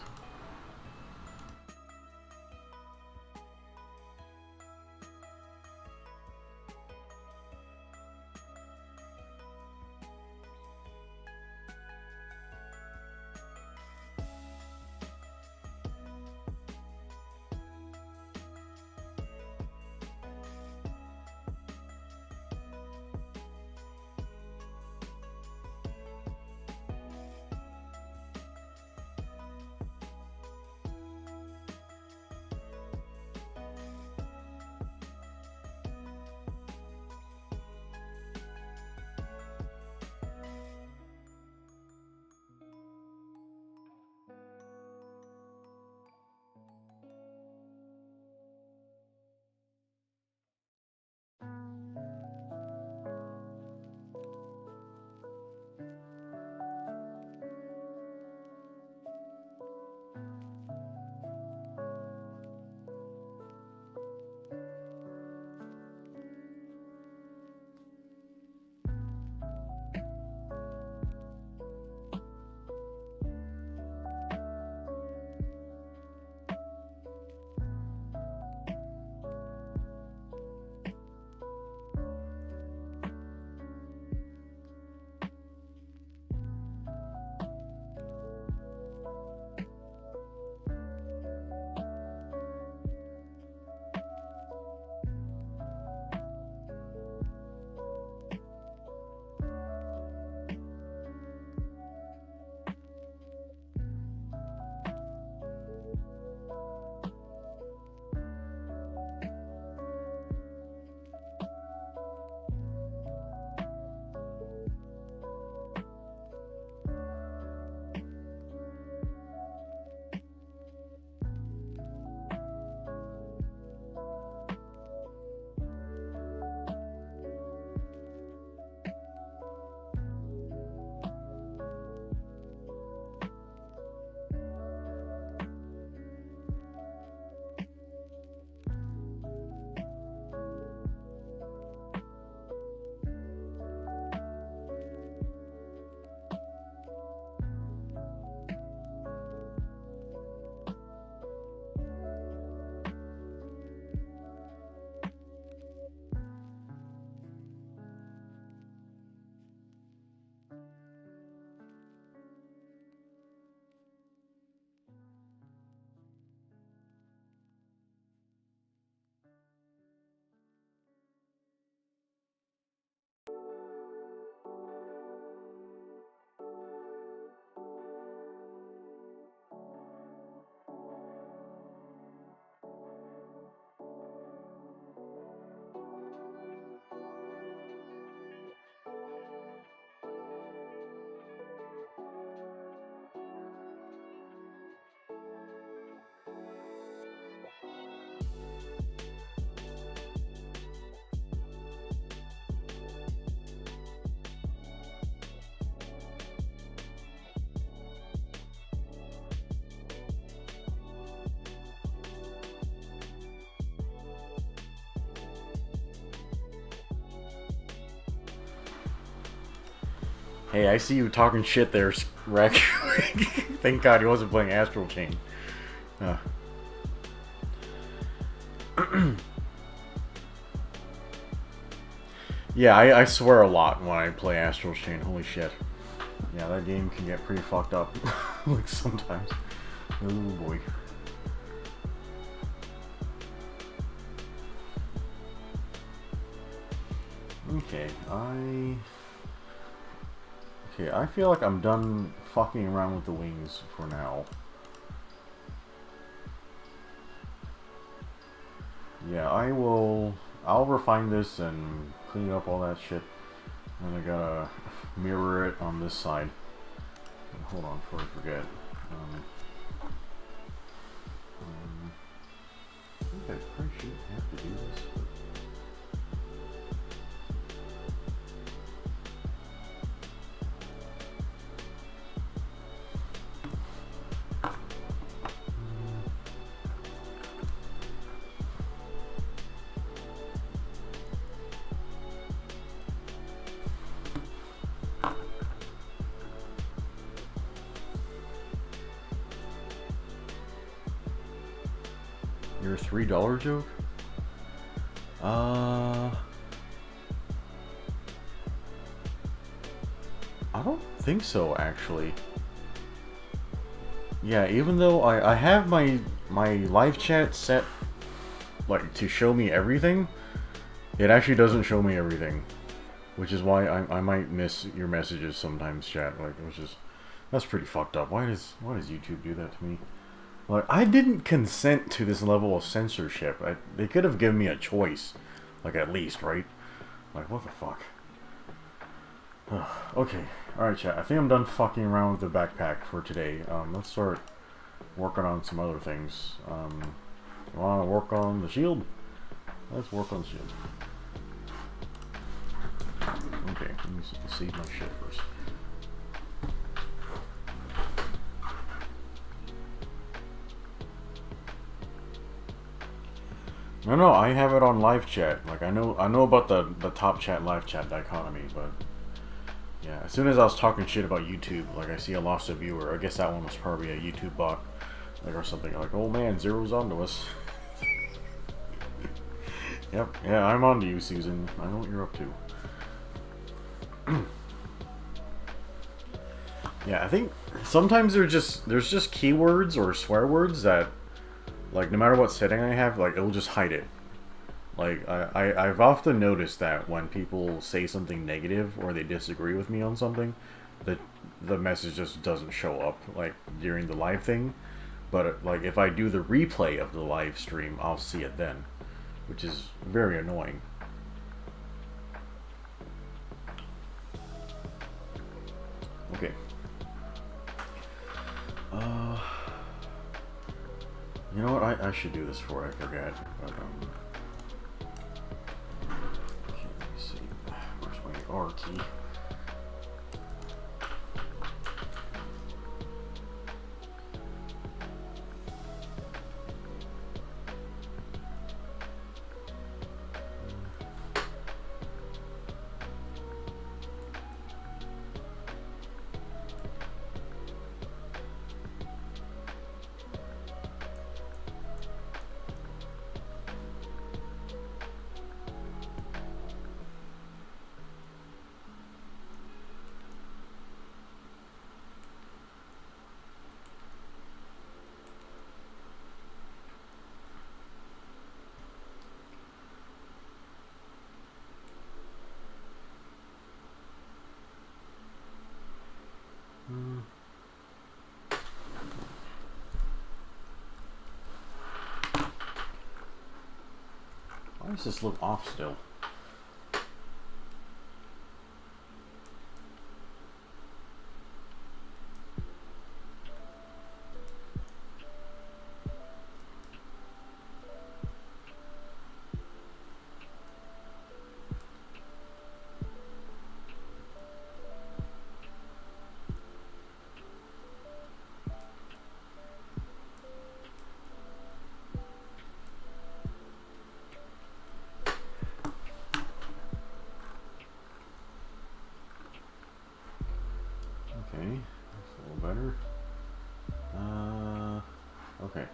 Hey, I see you talking shit there, Wreck. Thank God he wasn't playing Astral Chain. Yeah, I swear a lot when I play Astral Chain. Holy shit. Yeah, that game can get pretty fucked up. Like, sometimes. Oh, boy. Okay, I feel like I'm done fucking around with the wings for now. Yeah, I'll refine this and clean up all that shit. And I gotta mirror it on this side. Hold on before I forget. I think I probably shouldn't have to do this. Your $3 joke? I don't think so, actually. Yeah, even though I have my live chat set, like, to show me everything, it actually doesn't show me everything. Which is why I might miss your messages sometimes, chat. Like, that's pretty fucked up. Why does YouTube do that to me? Like, I didn't consent to this level of censorship. They could have given me a choice. Like, at least, right? Like, what the fuck? Okay. Alright, chat. I think I'm done fucking around with the backpack for today. Let's start working on some other things. You want to work on the shield? Let's work on the shield. Okay, let me save my shit first. No, I have it on live chat. Like, I know about the top chat, live chat dichotomy, but yeah, as soon as I was talking shit about YouTube, like, I see I lost a viewer. I guess that one was probably a YouTube bot, like, or something. Like, oh man, Zero's onto us. Yep, yeah, I'm on to you, Susan. I know what you're up to. Yeah, I think sometimes there's just keywords or swear words that, like, no matter what setting I have, like, it'll just hide it. Like, I've often noticed that when people say something negative or they disagree with me on something, that the message just doesn't show up, like, during the live thing. But, like, if I do the replay of the live stream, I'll see it then, which is very annoying. Okay. You know what? I should do this before I forget. But, okay, let me see. Where's my R key? Why does this look off still? Okay.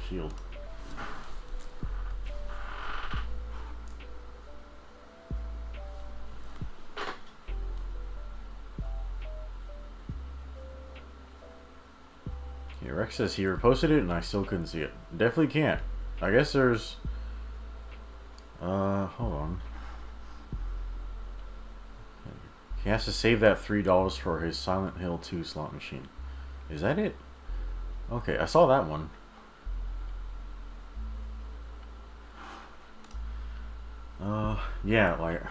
Shield. Yeah, Rex says he reposted it and I still couldn't see it. Definitely can't. I guess there's... hold on. He has to save that $3 for his Silent Hill 2 slot machine. Is that it? Okay, I saw that one. Yeah, like,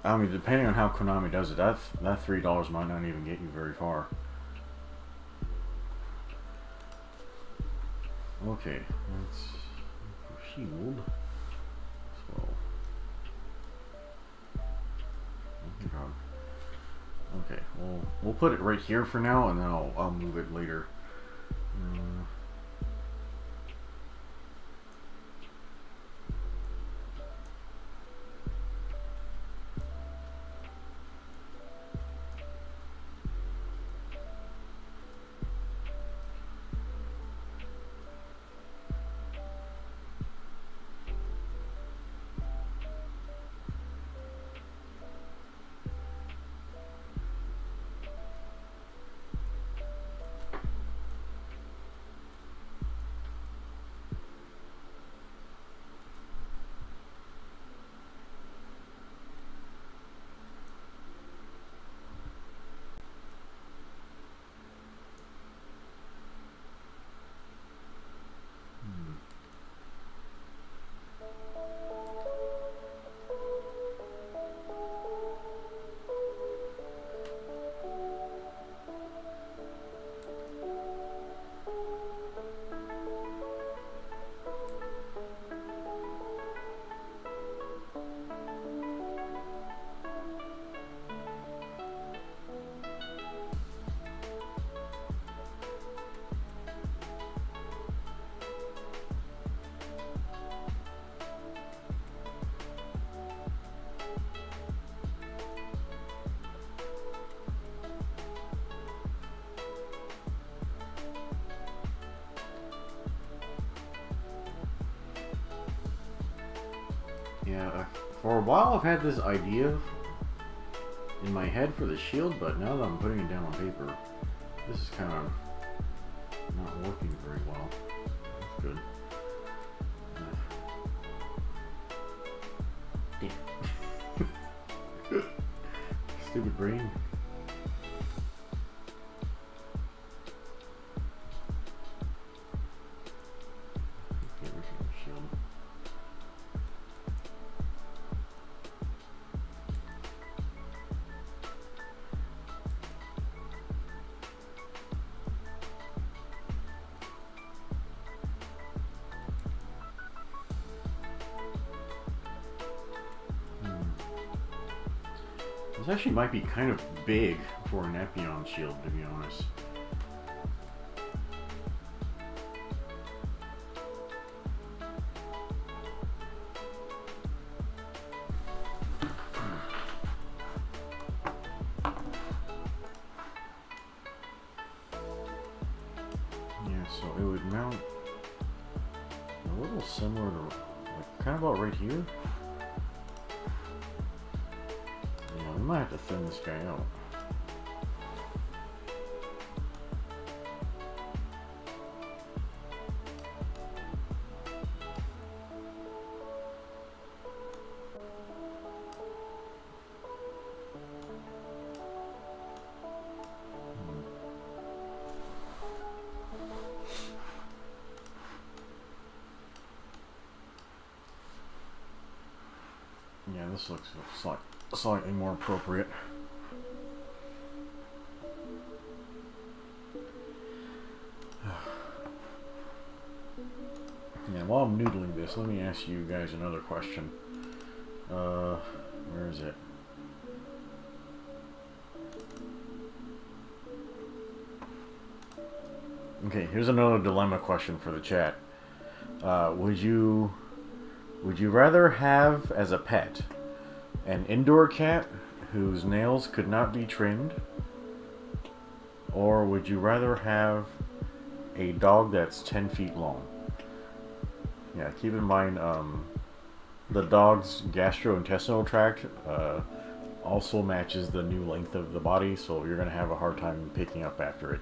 I mean, depending on how Konami does it, that $3 might not even get you very far. Okay, let's shield. So, oh God. Okay, well, we'll put it right here for now, and then I'll move it later. Yeah, for a while I've had this idea in my head for the shield, but now that I'm putting it down on paper, this is kind of not working very well. That's good. Damn. Stupid brain. This actually might be kind of big for an Epion shield, to be honest. Yeah, so it would mount a little similar to, like, kind of about right here. We might have to thin this guy out. Yeah, this looks slightly more appropriate. Yeah, while I'm noodling this, let me ask you guys another question. Where is it? Okay, here's another dilemma question for the chat. Would you rather have as a pet an indoor cat whose nails could not be trimmed, or would you rather have a dog that's 10 feet long. Yeah, keep in mind, the dog's gastrointestinal tract also matches the new length of the body, so you're going to have a hard time picking up after it.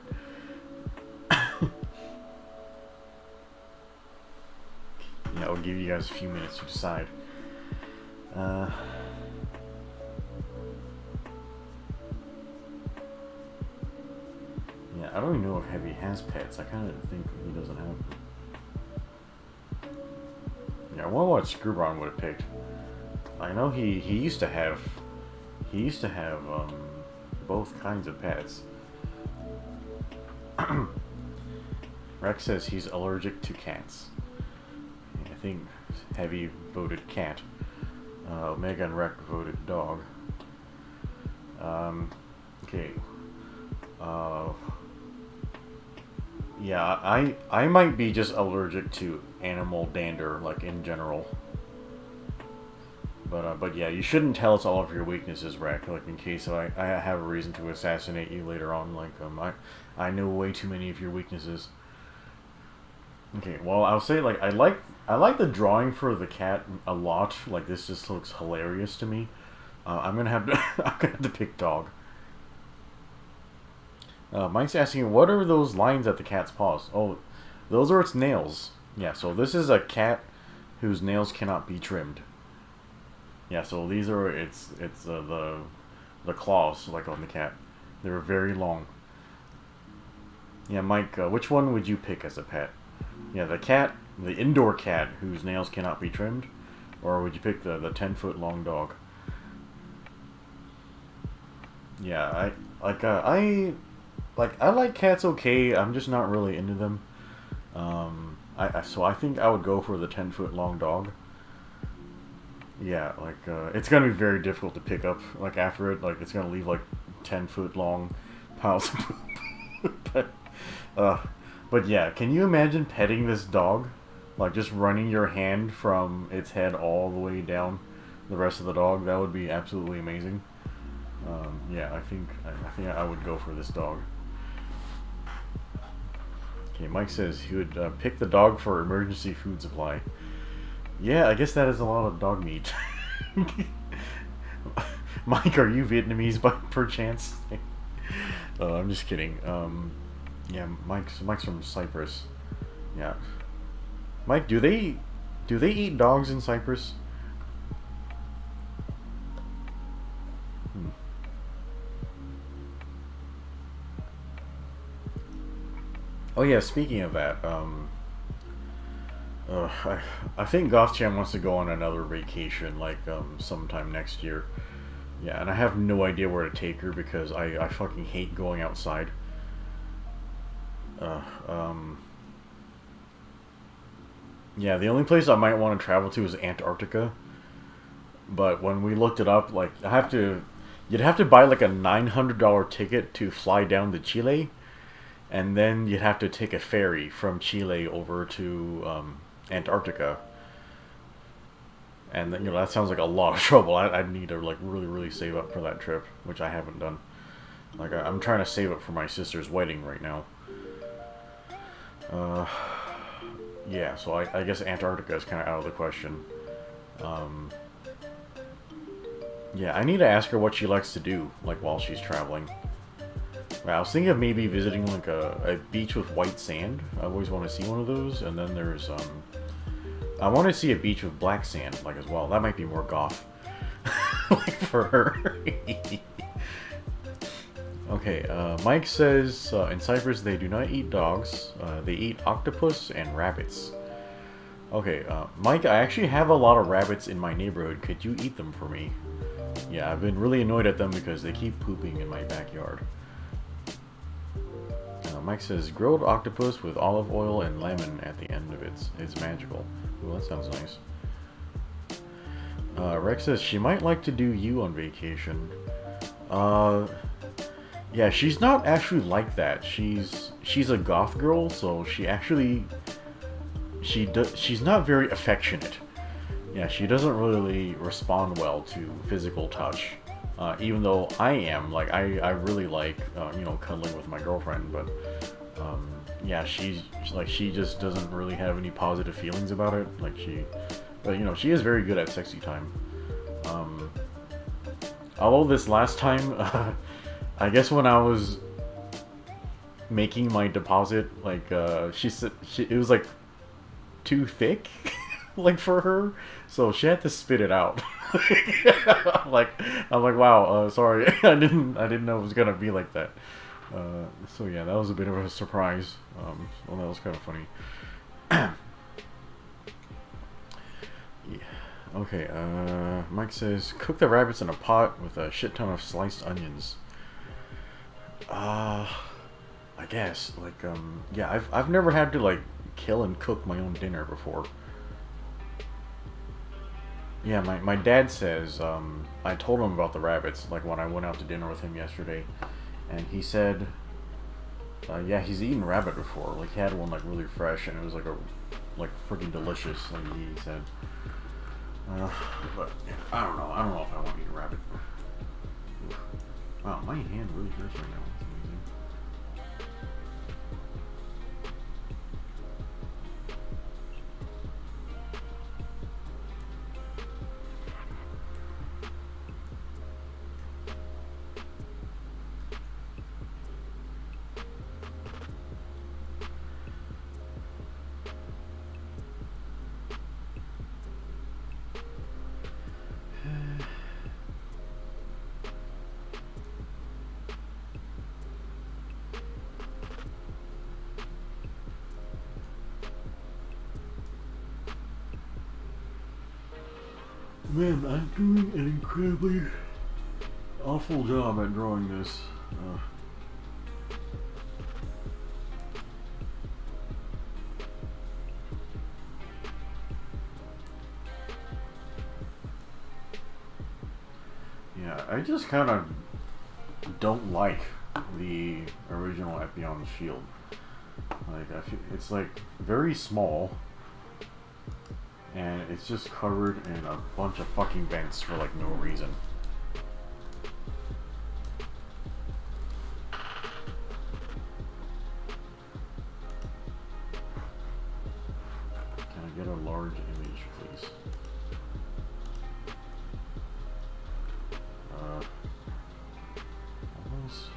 Yeah, I'll give you guys a few minutes to decide. Yeah, I don't even know if Heavy has pets. I kind of think he doesn't have them. Yeah, I wonder what Screwbron would have picked. I know he used to have both kinds of pets. Rex says he's allergic to cats. I think Heavy voted cat. Omega and Rex voted dog. Okay. Yeah, I might be just allergic to animal dander, like in general. But yeah, you shouldn't tell us all of your weaknesses, Rex. Like in case I have a reason to assassinate you later on. Like I know way too many of your weaknesses. Okay, well I'll say like I like the drawing for the cat a lot. Like this just looks hilarious to me. I'm gonna have to pick dog. Mike's asking, what are those lines at the cat's paws? Oh, those are its nails. Yeah, so this is a cat whose nails cannot be trimmed. Yeah, so these are the claws like on the cat. They're very long. Yeah, Mike, which one would you pick as a pet? Yeah, the indoor cat whose nails cannot be trimmed, or would you pick the 10-foot long dog? Yeah, I like cats okay. I'm just not really into them. So I think I would go for the 10-foot long dog. Yeah, like it's gonna be very difficult to pick up. Like after it, like it's gonna leave like 10-foot long piles of poop. But yeah, can you imagine petting this dog? Like just running your hand from its head all the way down the rest of the dog. That would be absolutely amazing. Yeah, I think I would go for this dog. Okay, Mike says he would pick the dog for emergency food supply. Yeah, I guess that is a lot of dog meat. Mike, are you Vietnamese by perchance? I'm just kidding. Yeah, Mike's from Cyprus. Yeah, Mike, do they eat dogs in Cyprus? Oh yeah, speaking of that, I think Gothchan wants to go on another vacation, like sometime next year. Yeah, and I have no idea where to take her because I fucking hate going outside. Yeah, the only place I might want to travel to is Antarctica. But when we looked it up, like you'd have to buy like a $900 ticket to fly down to Chile, and then you'd have to take a ferry from Chile over to Antarctica. And then, that sounds like a lot of trouble. I'd need to like really save up for that trip, which I haven't done. Like I'm trying to save up for my sister's wedding right now. Yeah, so I guess Antarctica is kind of out of the question. Yeah, I need to ask her what she likes to do, like while she's traveling. I was thinking of maybe visiting like a beach with white sand. I always want to see one of those. And then there's I want to see a beach with black sand like as well. That might be more goth like for her. Okay, Mike says in Cyprus they do not eat dogs. They eat octopus and rabbits. Okay, Mike, I actually have a lot of rabbits in my neighborhood. Could you eat them for me? Yeah, I've been really annoyed at them because they keep pooping in my backyard. Mike says grilled octopus with olive oil and lemon at the end of it. It's magical. Well, that sounds nice. Rex says she might like to do you on vacation. Yeah, she's not actually like that. She's a goth girl, so she's not very affectionate. Yeah, she doesn't really respond well to physical touch. Even though I am, like, I really like, cuddling with my girlfriend, but, yeah, she just doesn't really have any positive feelings about it. Like but you know, she is very good at sexy time. Although this last time, I guess when I was making my deposit, like she said, it was like too thick, like for her, so she had to spit it out. like I'm like, wow, sorry, I didn't know it was gonna be like that. So yeah, that was a bit of a surprise. Well, that was kind of funny. Yeah. Okay, Mike says, cook the rabbits in a pot with a shit ton of sliced onions. I guess, like, yeah, I've never had to, like, kill and cook my own dinner before. Yeah, my dad says, I told him about the rabbits, like, when I went out to dinner with him yesterday, and he said, yeah, he's eaten rabbit before, like, he had one, like, really fresh, and it was, like, freaking delicious, like, he said. But I don't know if I want to eat a rabbit. Wow, my hand really hurts right now. That's amazing. Man, I'm doing an incredibly awful job at drawing this. Yeah, I just kind of don't like the original Epion's shield. Like, I feel it's like very small, and it's just covered in a bunch of fucking vents for like no reason. Can I get a large image, please? Almost.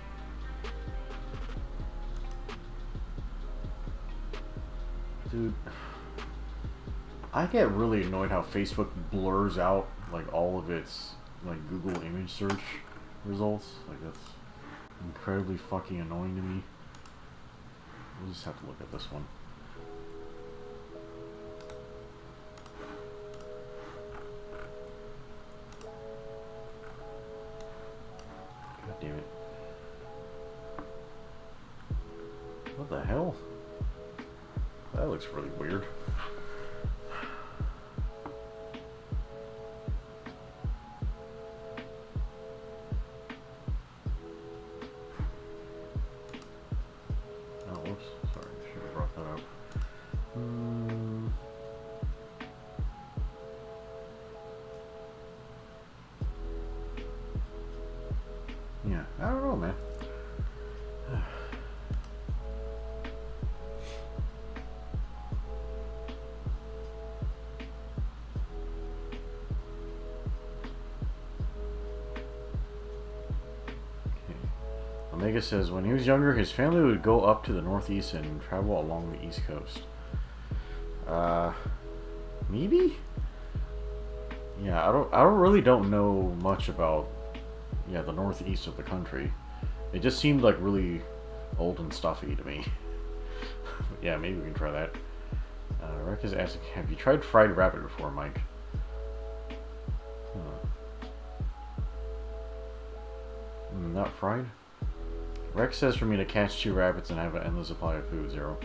Dude, I get really annoyed how Facebook blurs out like all of its like Google image search results. Like, that's incredibly fucking annoying to me. We'll just have to look at this one. God damn it. What the hell? That looks really weird. Oh, whoops. Sorry, I should have brought that up. Yeah, I don't know, man. Omega says, when he was younger, his family would go up to the northeast and travel along the east coast. Maybe? Yeah, I really don't know much about, yeah, the northeast of the country. It just seemed like really old and stuffy to me. Yeah, maybe we can try that. Rick is asking, have you tried fried rabbit before, Mike? Not fried? Rex says for me to catch 2 rabbits and have an endless supply of food, Zero.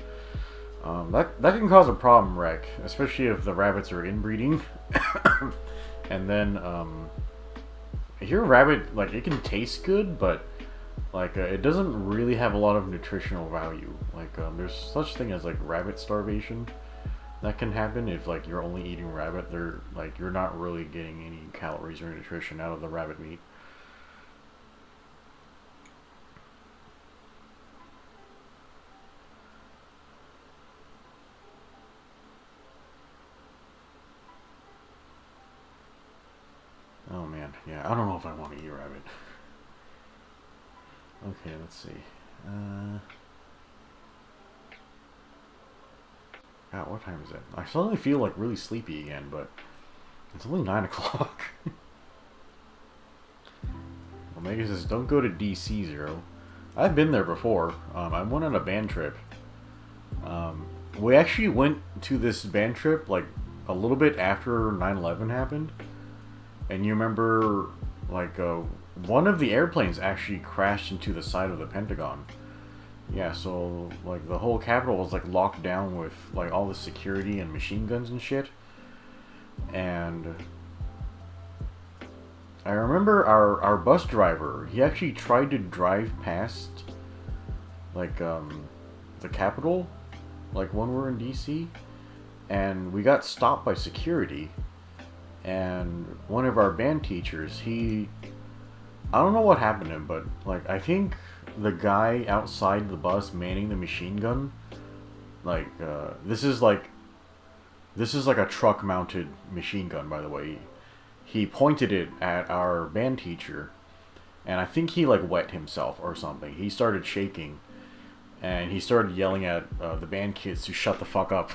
That can cause a problem, Rec, especially if the rabbits are inbreeding. And then, I hear rabbit, like, it can taste good, but, like, it doesn't really have a lot of nutritional value. Like, there's such thing as, like, rabbit starvation that can happen if, like, you're only eating rabbit. You're not really getting any calories or nutrition out of the rabbit meat. Yeah, I don't know if I want to eat rabbit. Okay, let's see. God, what time is it? I suddenly feel like really sleepy again, but it's only 9 o'clock. Omega says, don't go to DC, Zero. I've been there before. I went on a band trip. We actually went to this band trip like a little bit after 9/11 happened. And you remember, like, one of the airplanes actually crashed into the side of the Pentagon. Yeah, so, like, the whole Capitol was, like, locked down with, like, all the security and machine guns and shit. And I remember our bus driver, he actually tried to drive past, like, the Capitol, like, when we're in DC. And we got stopped by security. And one of our band teachers, I don't know what happened to him, but, like, I think the guy outside the bus manning the machine gun, like, this is like a truck-mounted machine gun, by the way. He pointed it at our band teacher, and I think he, like, wet himself or something. He started shaking, and he started yelling at the band kids to shut the fuck up,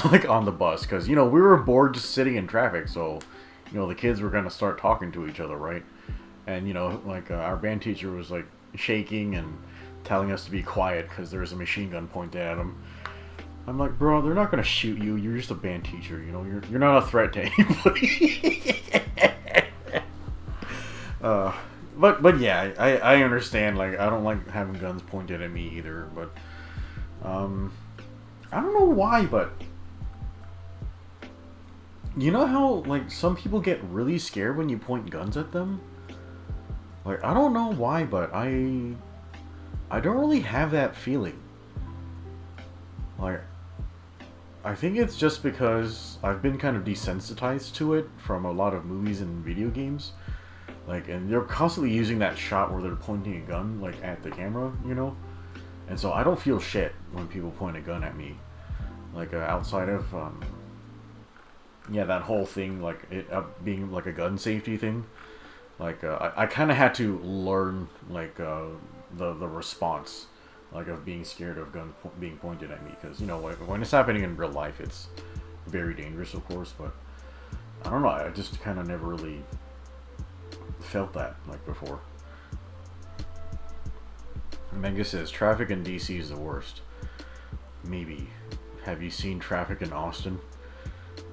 like, on the bus, because, you know, we were bored just sitting in traffic, so, you know, the kids were gonna start talking to each other, right? And, you know, like, our band teacher was, like, shaking and telling us to be quiet because there was a machine gun pointed at him. I'm like, bro, they're not gonna shoot you. You're just a band teacher, you know. You're not a threat to anybody. But yeah, I understand. Like, I don't like having guns pointed at me either. But I don't know why, but you know how, like, some people get really scared when you point guns at them? Like, I don't know why, but I don't really have that feeling. Like, I think it's just because I've been kind of desensitized to it from a lot of movies and video games. Like, and they're constantly using that shot where they're pointing a gun, like, at the camera, you know? And so I don't feel shit when people point a gun at me. Like, outside of, yeah, that whole thing, like, it being, like, a gun safety thing. Like, I kind of had to learn, like, the response, like, of being scared of guns being pointed at me. Because, you know, when it's happening in real life, it's very dangerous, of course. But, I don't know, I just kind of never really felt that, like, before. Mega says, traffic in DC is the worst. Maybe. Have you seen traffic in Austin?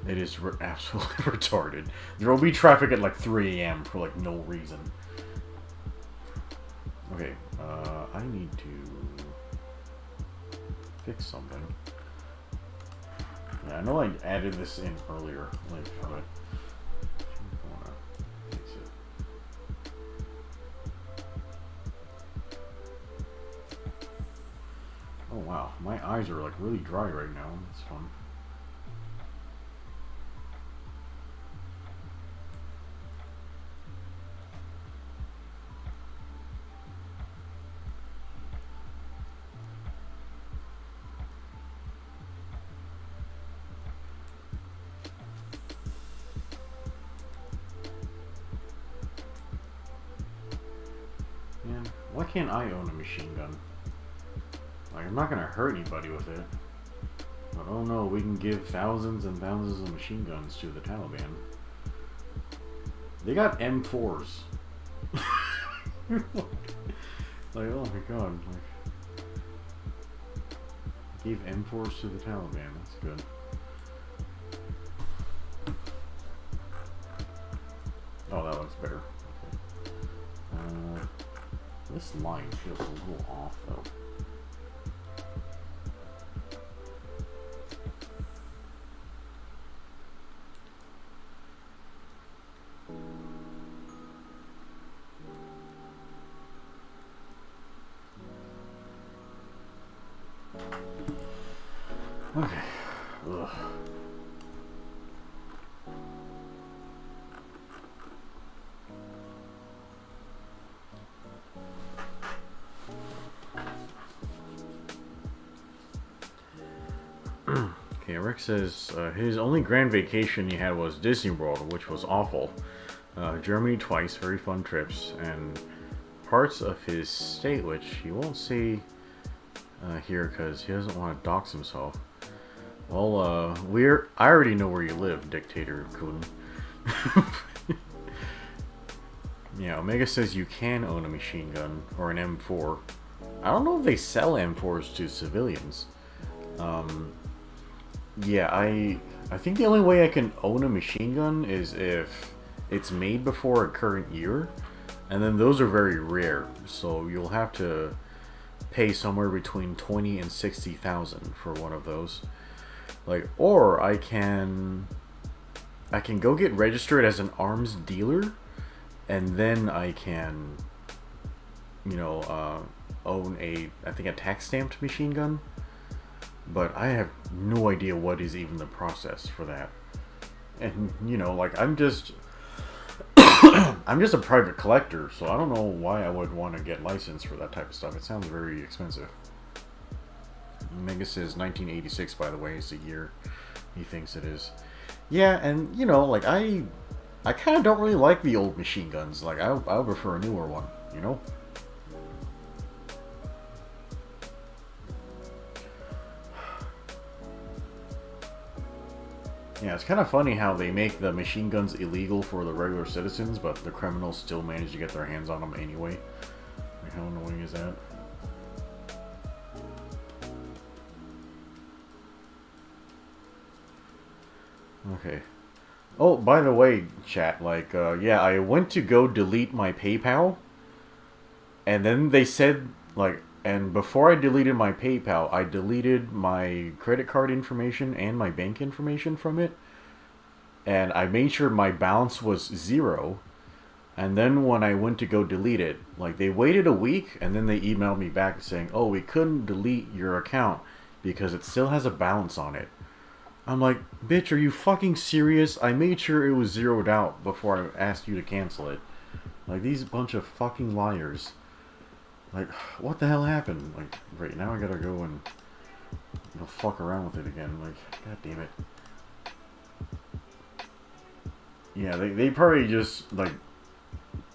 It is absolutely retarded. There will be traffic at like 3 a.m. for like no reason. Okay, I need to fix something. Yeah, I know I added this in earlier, like, but I wanna fix it. Oh wow, my eyes are like really dry right now. That's fun. Why can't I own a machine gun? Like, I'm not gonna hurt anybody with it. But oh no, we can give thousands and thousands of machine guns to the Taliban. They got M4s. Like, oh my god. Like, gave M4s to the Taliban. That's good. Oh, that looks better. Okay. This line feels a little off, though. Okay. Ugh. Okay, Rick says his only grand vacation he had was Disney World, which was awful. Germany twice, very fun trips, and parts of his state, which he won't say here because he doesn't want to dox himself. Well, I already know where you live, Dictator Kun. Yeah, Omega says you can own a machine gun or an M4. I don't know if they sell M4s to civilians. Yeah, I think the only way I can own a machine gun is if it's made before a current year, and then those are very rare. So you'll have to pay somewhere between 20 and 60,000 for one of those. Like, or I can go get registered as an arms dealer, and then I can, you know, own I think a tax stamped machine gun. But I have no idea what is even the process for that. And, you know, like, I'm just a private collector, so I don't know why I would want to get licensed for that type of stuff. It sounds very expensive. Mega says 1986, by the way, is the year he thinks it is. Yeah, and, you know, like, I kind of don't really like the old machine guns. Like, I would prefer a newer one, you know? Yeah, it's kind of funny how they make the machine guns illegal for the regular citizens, but the criminals still manage to get their hands on them anyway. Like, how annoying is that? Okay. Oh, by the way, chat, like, yeah, I went to go delete my PayPal, and then they said, like, and before I deleted my PayPal, I deleted my credit card information and my bank information from it. And I made sure my balance was 0. And then when I went to go delete it, like, they waited a week, and then they emailed me back saying, oh, we couldn't delete your account because it still has a balance on it. I'm like, bitch, are you fucking serious? I made sure it was zeroed out before I asked you to cancel it. Like, these bunch of fucking liars. Like, what the hell happened? Like, right now I gotta go and, you know, fuck around with it again. Like, god damn it. Yeah, they probably just, like,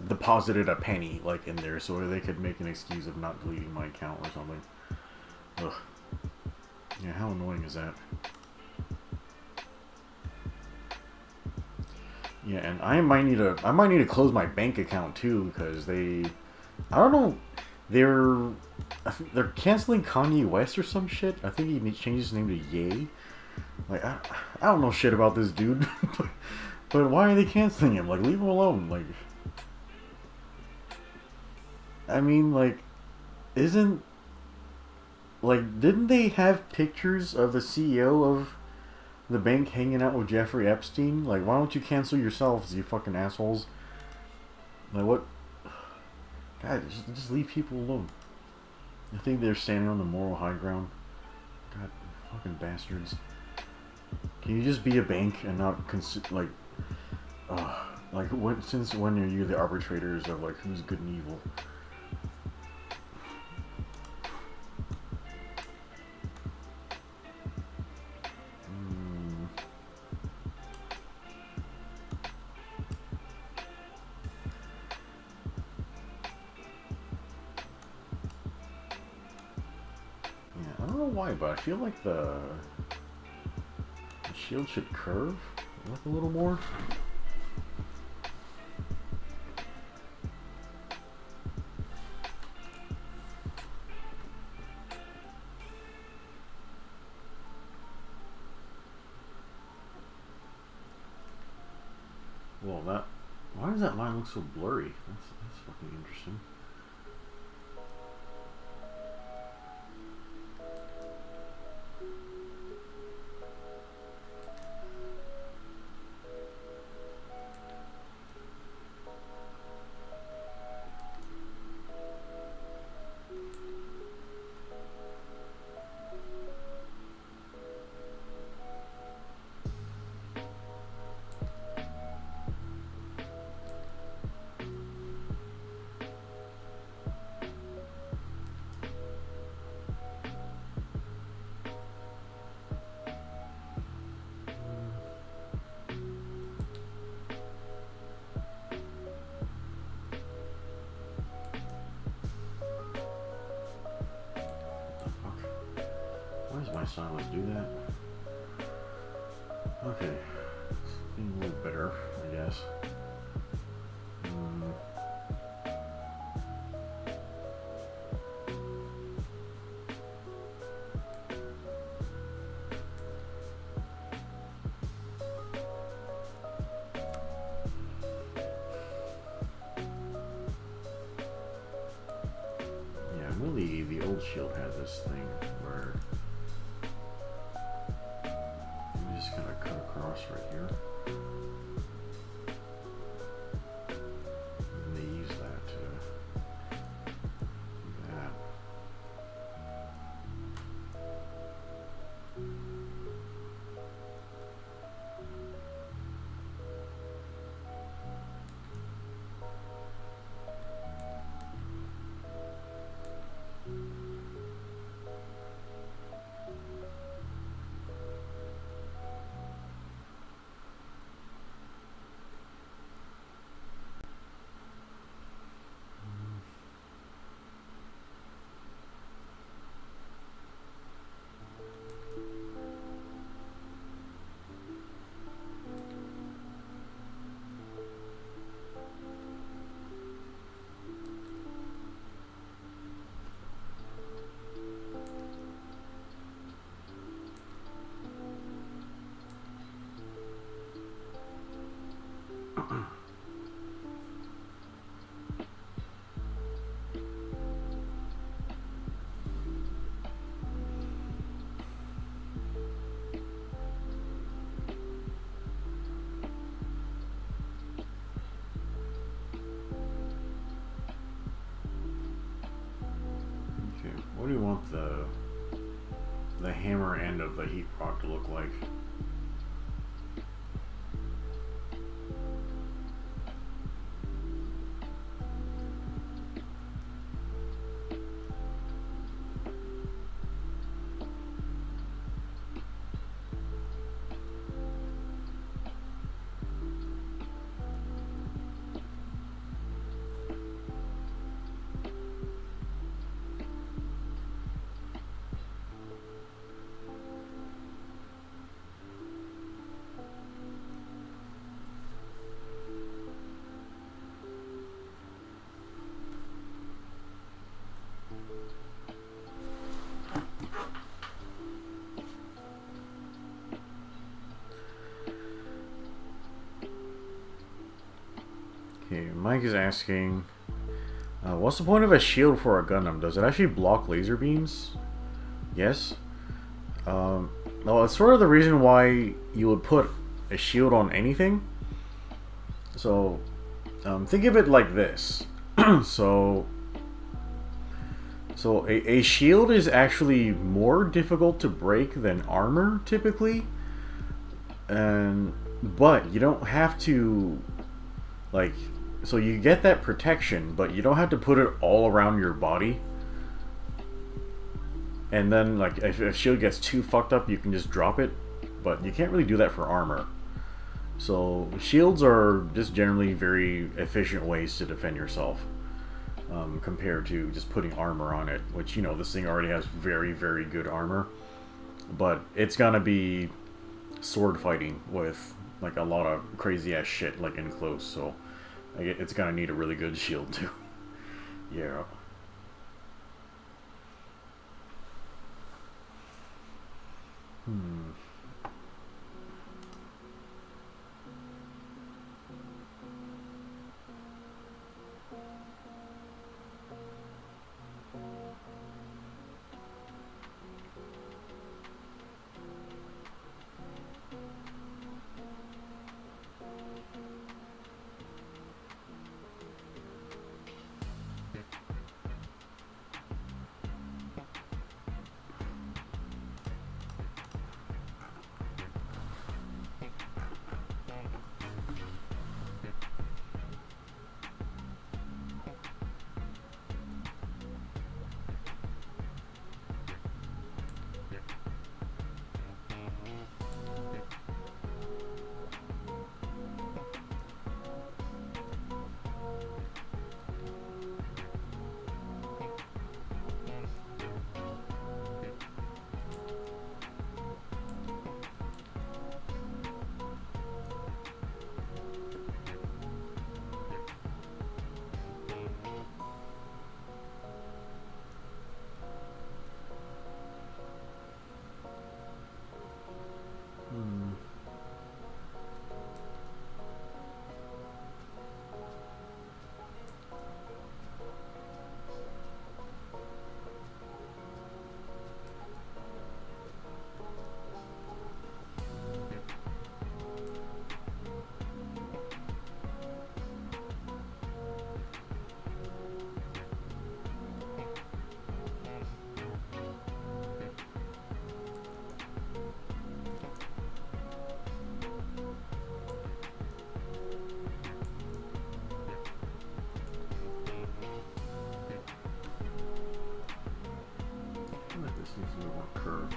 deposited a penny, like, in there so they could make an excuse of not deleting my account or something. Ugh. Yeah, how annoying is that? Yeah, and I might need to close my bank account too, because I don't know, they're canceling Kanye West or some shit. I think he changed his name to Ye. Like, I don't know shit about this dude, but why are they canceling him? Like, leave him alone. Like, I mean, like, didn't they have pictures of the CEO of the bank hanging out with Jeffrey Epstein? Like, why don't you cancel yourselves, you fucking assholes? Like, what? God, just leave people alone. I think they're standing on the moral high ground. God, fucking bastards. Can you just be a bank and not since when are you the arbitrators of, like, who's good and evil? I don't know why, but I feel like the shield should curve like a little more. Well, why does that line look so blurry? That's fucking interesting. my stylus do that? Okay. Getting a little better, I guess. Really, the old shield had this thing where you just kind of cut across right here. And they use that to do that. What do you want the hammer end of the heat rock to look like? Okay, Mike is asking, what's the point of a shield for a Gundam? Does it actually block laser beams? Yes. No, it's sort of the reason why you would put a shield on anything. So, think of it like this. So a shield is actually more difficult to break than armor, typically. But you don't have to, like... So you get that protection, but you don't have to put it all around your body. And then, like, if a shield gets too fucked up, you can just drop it. But you can't really do that for armor. So shields are just generally very efficient ways to defend yourself. Compared to just putting armor on it. Which, you know, this thing already has very, very good armor. But it's gonna be sword fighting with, like, a lot of crazy-ass shit, like, in close, so... It's gonna need a really good shield too. Yeah. we weren't curved.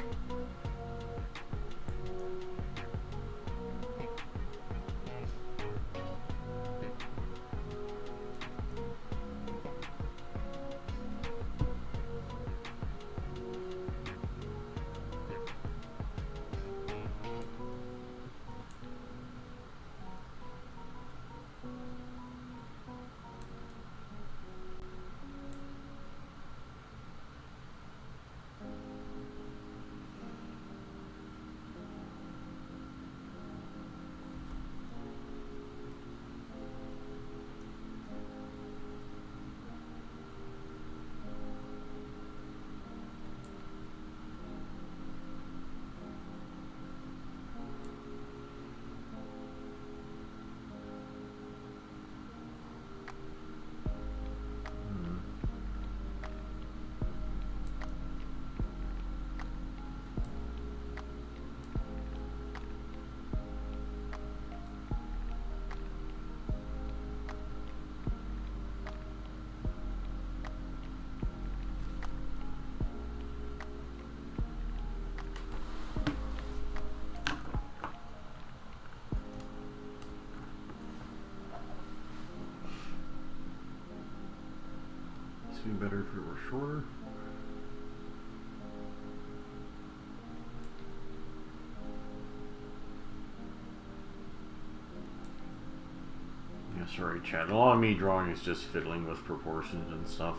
Be better if it were shorter. Yeah, sorry, chat. A lot of me drawing is just fiddling with proportions and stuff.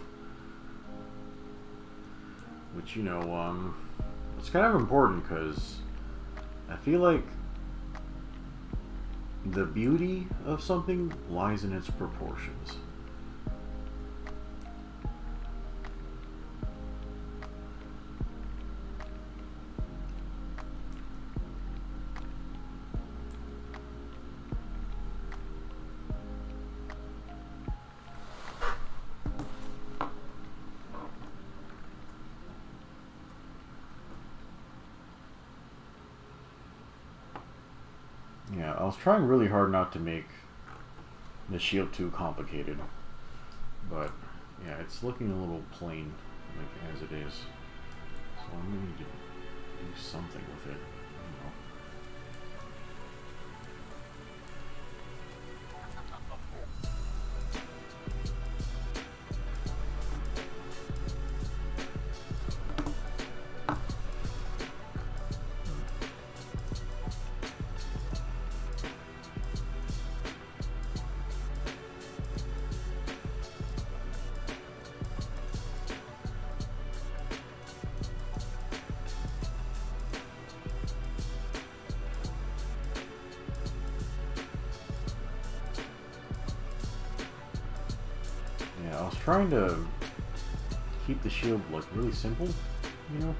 Which, you know, it's kind of important because I feel like the beauty of something lies in its proportions. Yeah, I was trying really hard not to make the shield too complicated, but yeah, it's looking a little plain, like as it is. So I'm gonna need to do something with it. I don't know. I was trying to keep the shield like really simple, you know.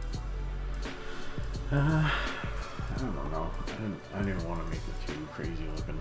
I don't know. I didn't want to make it too crazy looking.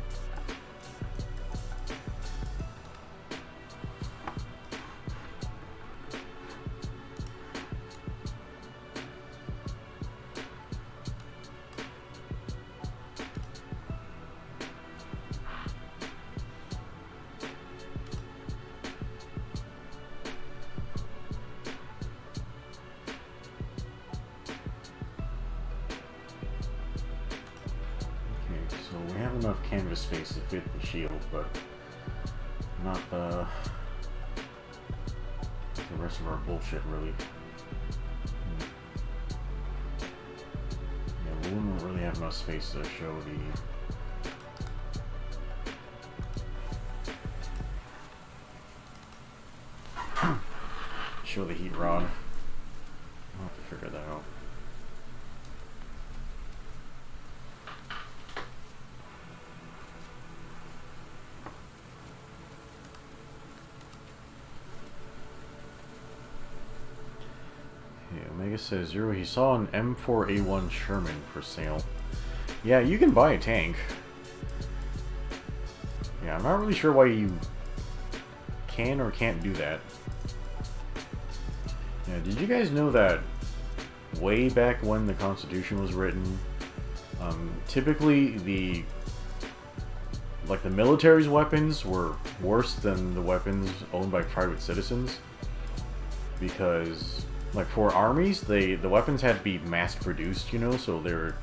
We have enough canvas space to fit the shield, but not the rest of our bullshit, really. Yeah, we wouldn't really have enough space to show the heat rod. I'll have to figure that out. Omega says, Zero, he saw an M4A1 Sherman for sale. Yeah, you can buy a tank. Yeah, I'm not really sure why you can or can't do that. Yeah, did you guys know that way back when the Constitution was written, typically the military's weapons were worse than the weapons owned by private citizens? Because like for armies, the weapons had to be mass produced, you know, so there's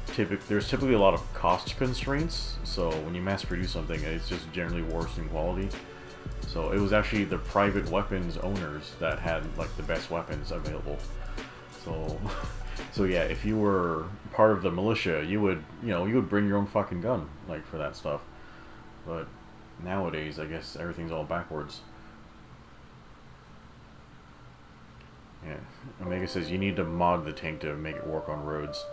typically a lot of cost constraints. So when you mass produce something, it's just generally worse in quality. So it was actually the private weapons owners that had like the best weapons available. So so yeah, if you were part of the militia, you would bring your own fucking gun like for that stuff. But nowadays, I guess everything's all backwards. Yeah, Omega says you need to mod the tank to make it work on roads.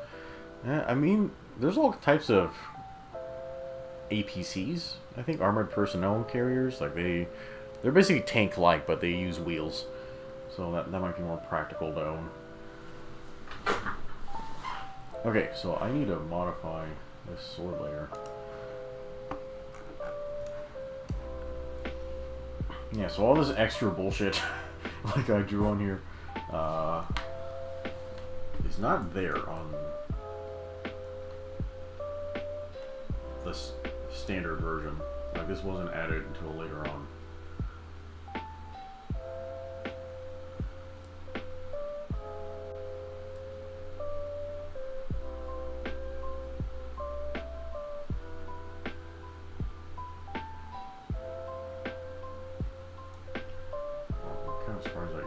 I mean, there's all types of APCs. I think armored personnel carriers, like they're basically tank-like, but they use wheels. So that might be more practical to own. Okay, so I need to modify this sword layer. Yeah, so all this extra bullshit, like I drew on here, is not there on the standard version. Like, this wasn't added until later on. I'm kind of surprised I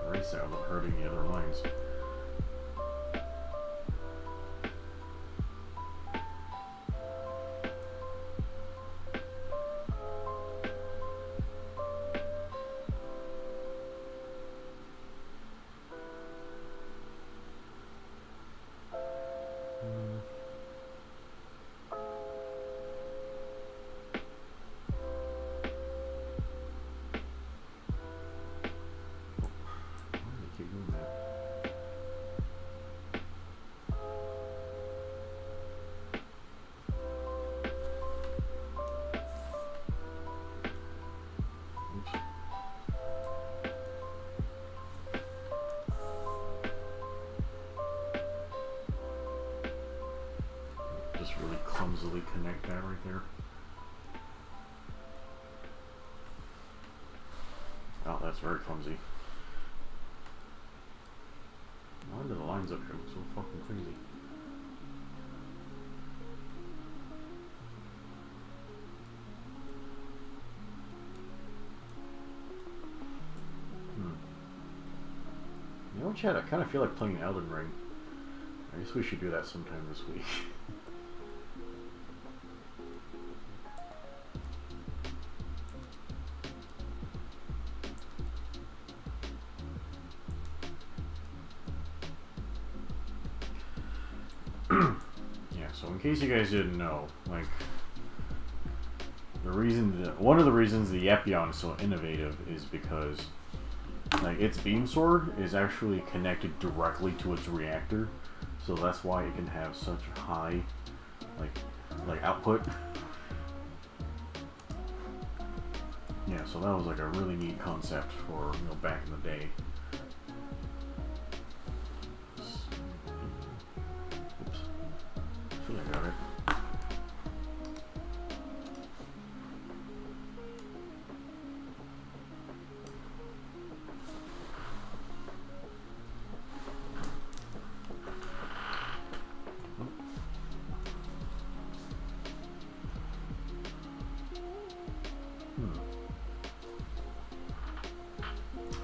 erased that without hurting the other lines. Really clumsily connect that right there. Oh, that's very clumsy. Why do the lines up here look so fucking crazy? You know, Chad, I kind of feel like playing Elden Ring. I guess we should do that sometime this week. Yeah, so in case you guys didn't know, like, one of the reasons the Epion is so innovative is because, like, its beam sword is actually connected directly to its reactor, so that's why it can have such high, like output. Yeah, so that was like a really neat concept for, you know, back in the day. Oops. I feel like I got it.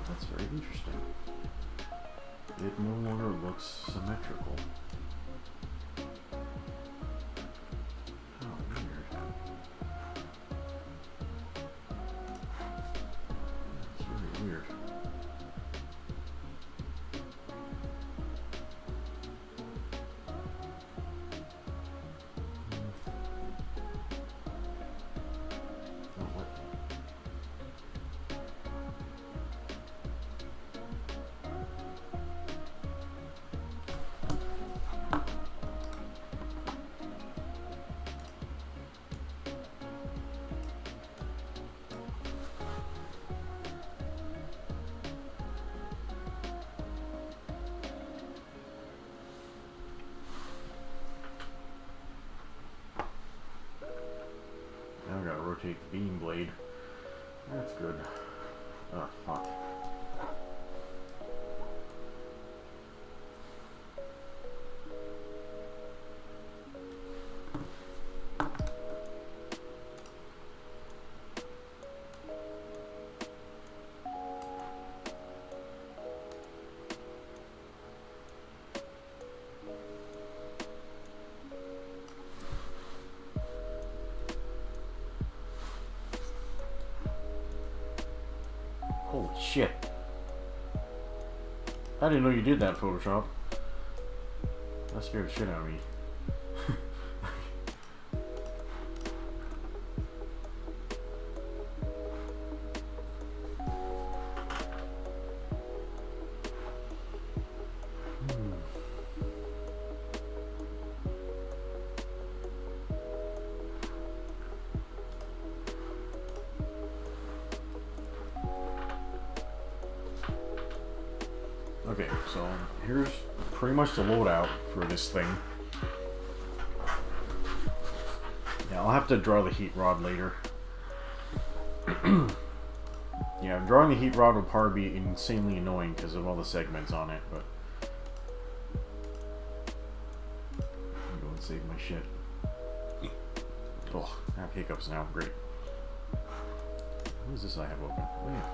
That's very interesting. It no longer looks symmetrical. How weird. That's really weird. Oh, what? Now I gotta rotate the beam blade. That's good. Oh, fuck. shit. I didn't know you did that, Photoshop. That scared the shit out of me. Okay, so here's pretty much the loadout for this thing. Yeah, I'll have to draw the heat rod later. Yeah, drawing the heat rod will probably be insanely annoying because of all the segments on it, but... I'm going to save my shit. Oh, I have hiccups now, great. What is this I have open? Oh, yeah.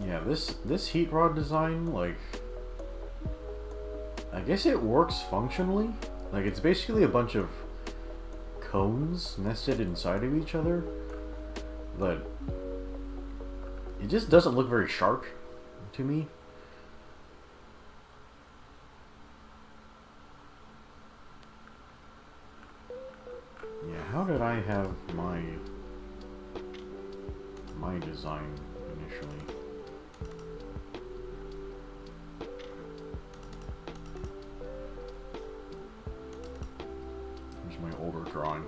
Yeah, this heat rod design, like, I guess it works functionally. Like, it's basically a bunch of cones nested inside of each other, but it just doesn't look very sharp to me. Yeah, how did I have my design initially? My older drawing.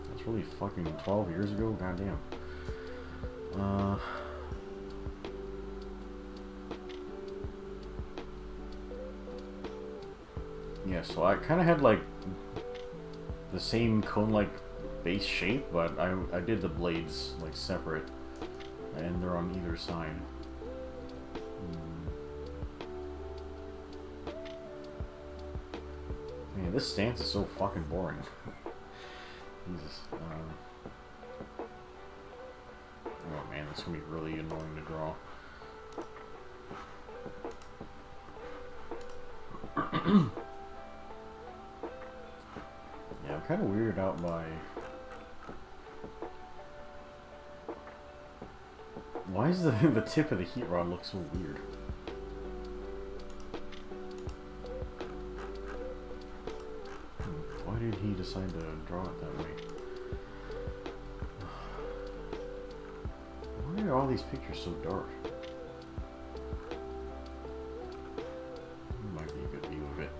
That's really fucking 12 years ago? Goddamn. Yeah, so I kind of had like the same cone-like base shape, but I did the blades like separate, and they're on either side. Man, this stance is so fucking boring. Jesus. Oh man, this is gonna be really annoying to draw. Yeah, I'm kind of weirded out by... Why does the tip of the heat rod look so weird? Why did he decide to draw it that way? Why are all these pictures so dark? Might be a good view of it.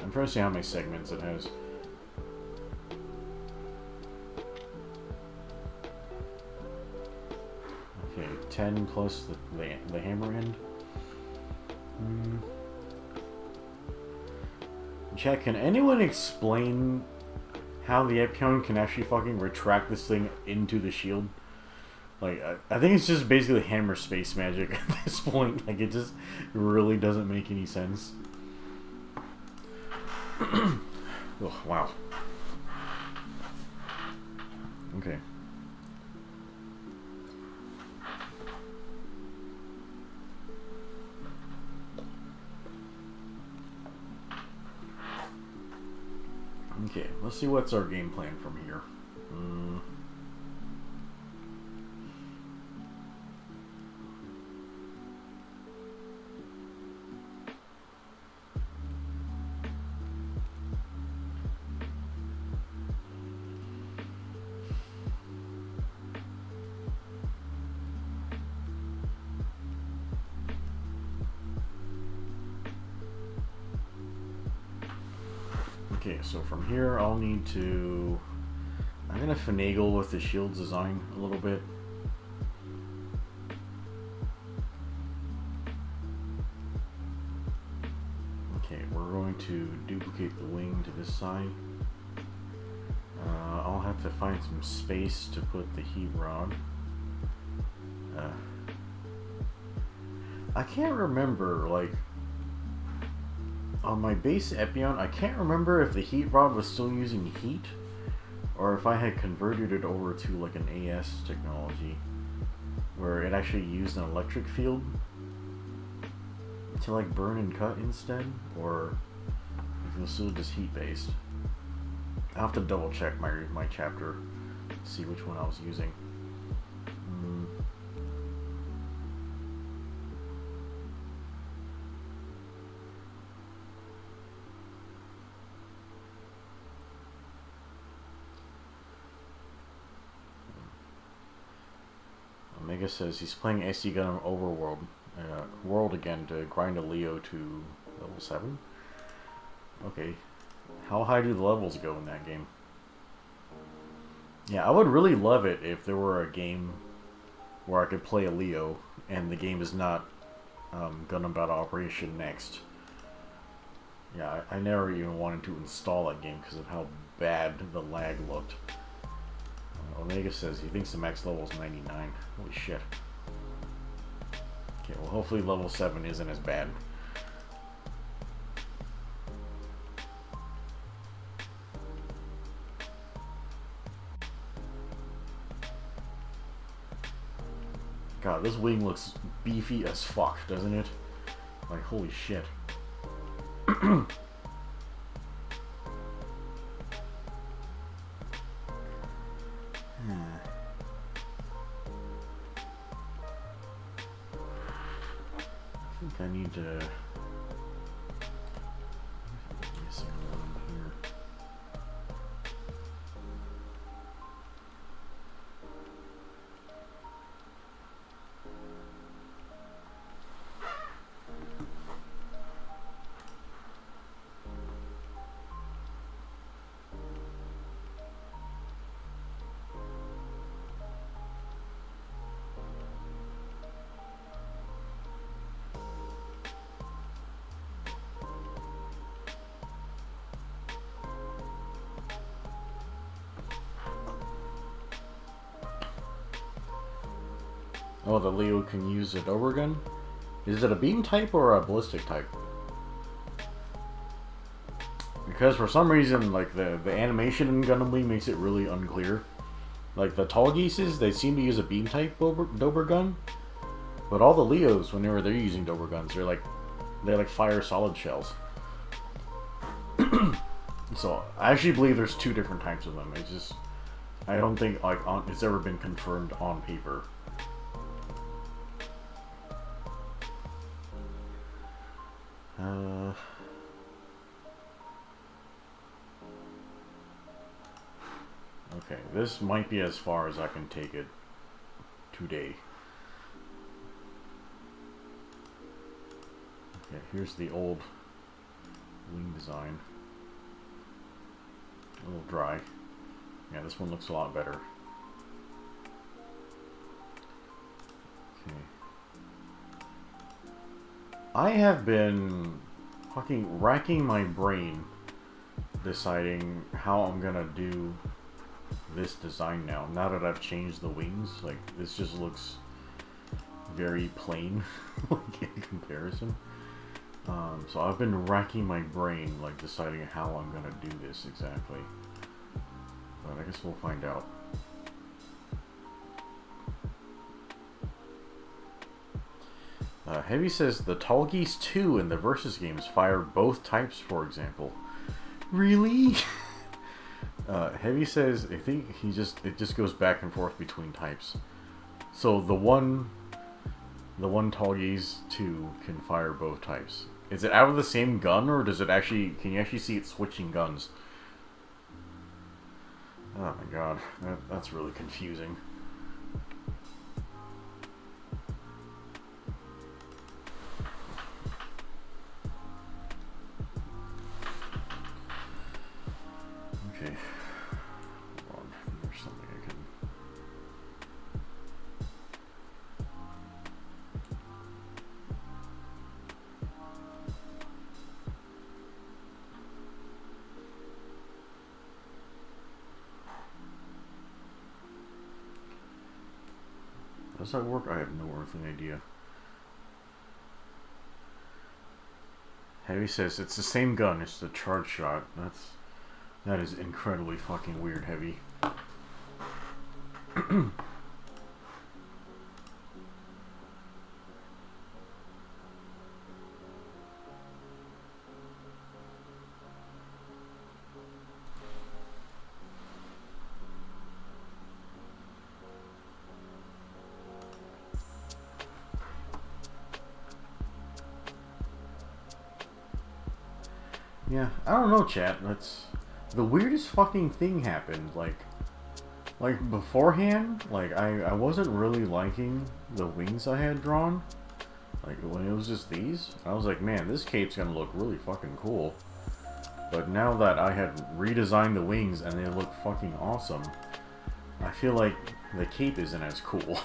I'm trying to see how many segments it has. Okay, 10 plus the hammer end. Chat, can anyone explain how the Epion can actually fucking retract this thing into the shield? Like, I think it's just basically hammer space magic at this point. Like, it just really doesn't make any sense. Oh, wow. Okay. Okay, let's see what's our game plan from here. Okay, so from here I'll need to... I'm gonna finagle with the shield design a little bit. Okay, we're going to duplicate the wing to this side. I'll have to find some space to put the heat rod. I can't remember, like, on my base Epion, I can't remember if the heat rod was still using heat, or if I had converted it over to like an AS technology, where it actually used an electric field to like burn and cut instead, or if it was still just heat based. I'll have to double check my chapter, see which one I was using. Omega says he's playing AC Gundam Overworld World again to grind a Leo to level 7. Okay. How high do the levels go in that game? Yeah, I would really love it if there were a game where I could play a Leo and the game is not Gundam Battle Operation Next. Yeah, I never even wanted to install that game because of how bad the lag looked. Omega says he thinks the max level is 99. Holy shit. Okay, well hopefully level 7 isn't as bad. God, this wing looks beefy as fuck, doesn't it? Like, holy shit. I think I need to... Missing one here. Oh, the Leo can use a Dober gun? Is it a beam type or a ballistic type? Because for some reason, like, the animation in Gundam Wing makes it really unclear. Like, the Tall Geeses, they seem to use a beam type Dober gun. But all the Leos, whenever they're using Dober guns, they fire solid shells. So, I actually believe there's 2 different types of them. It's just, I don't think, like, it's ever been confirmed on paper. Okay, this might be as far as I can take it today. Okay, here's the old wing design. A little dry. Yeah, this one looks a lot better. Okay. I have been fucking racking my brain deciding how I'm gonna do this design now that I've changed the wings. Like, this just looks very plain like in comparison. So I've been racking my brain, like, deciding how I'm gonna do this exactly, but I guess we'll find out. Heavy says the Tall Geese 2 in the Versus games fire both types, for example. Really? Heavy says I think it just goes back and forth between types. So the one Tall Geese 2 can fire both types. Is it out of the same gun, or does it actually, can you actually see it switching guns? Oh my god, that's really confusing. Okay. Hold on. There's something I can... Does that work? I have no earthly idea. Heavy says it's the same gun, it's the charge shot. That is incredibly fucking weird, Heavy. Yeah, I don't know, chat. The weirdest fucking thing happened. Like beforehand, like I wasn't really liking the wings I had drawn. Like when it was just these, I was like, man, this cape's gonna look really fucking cool. But now that I had redesigned the wings and they look fucking awesome, I feel like the cape isn't as cool.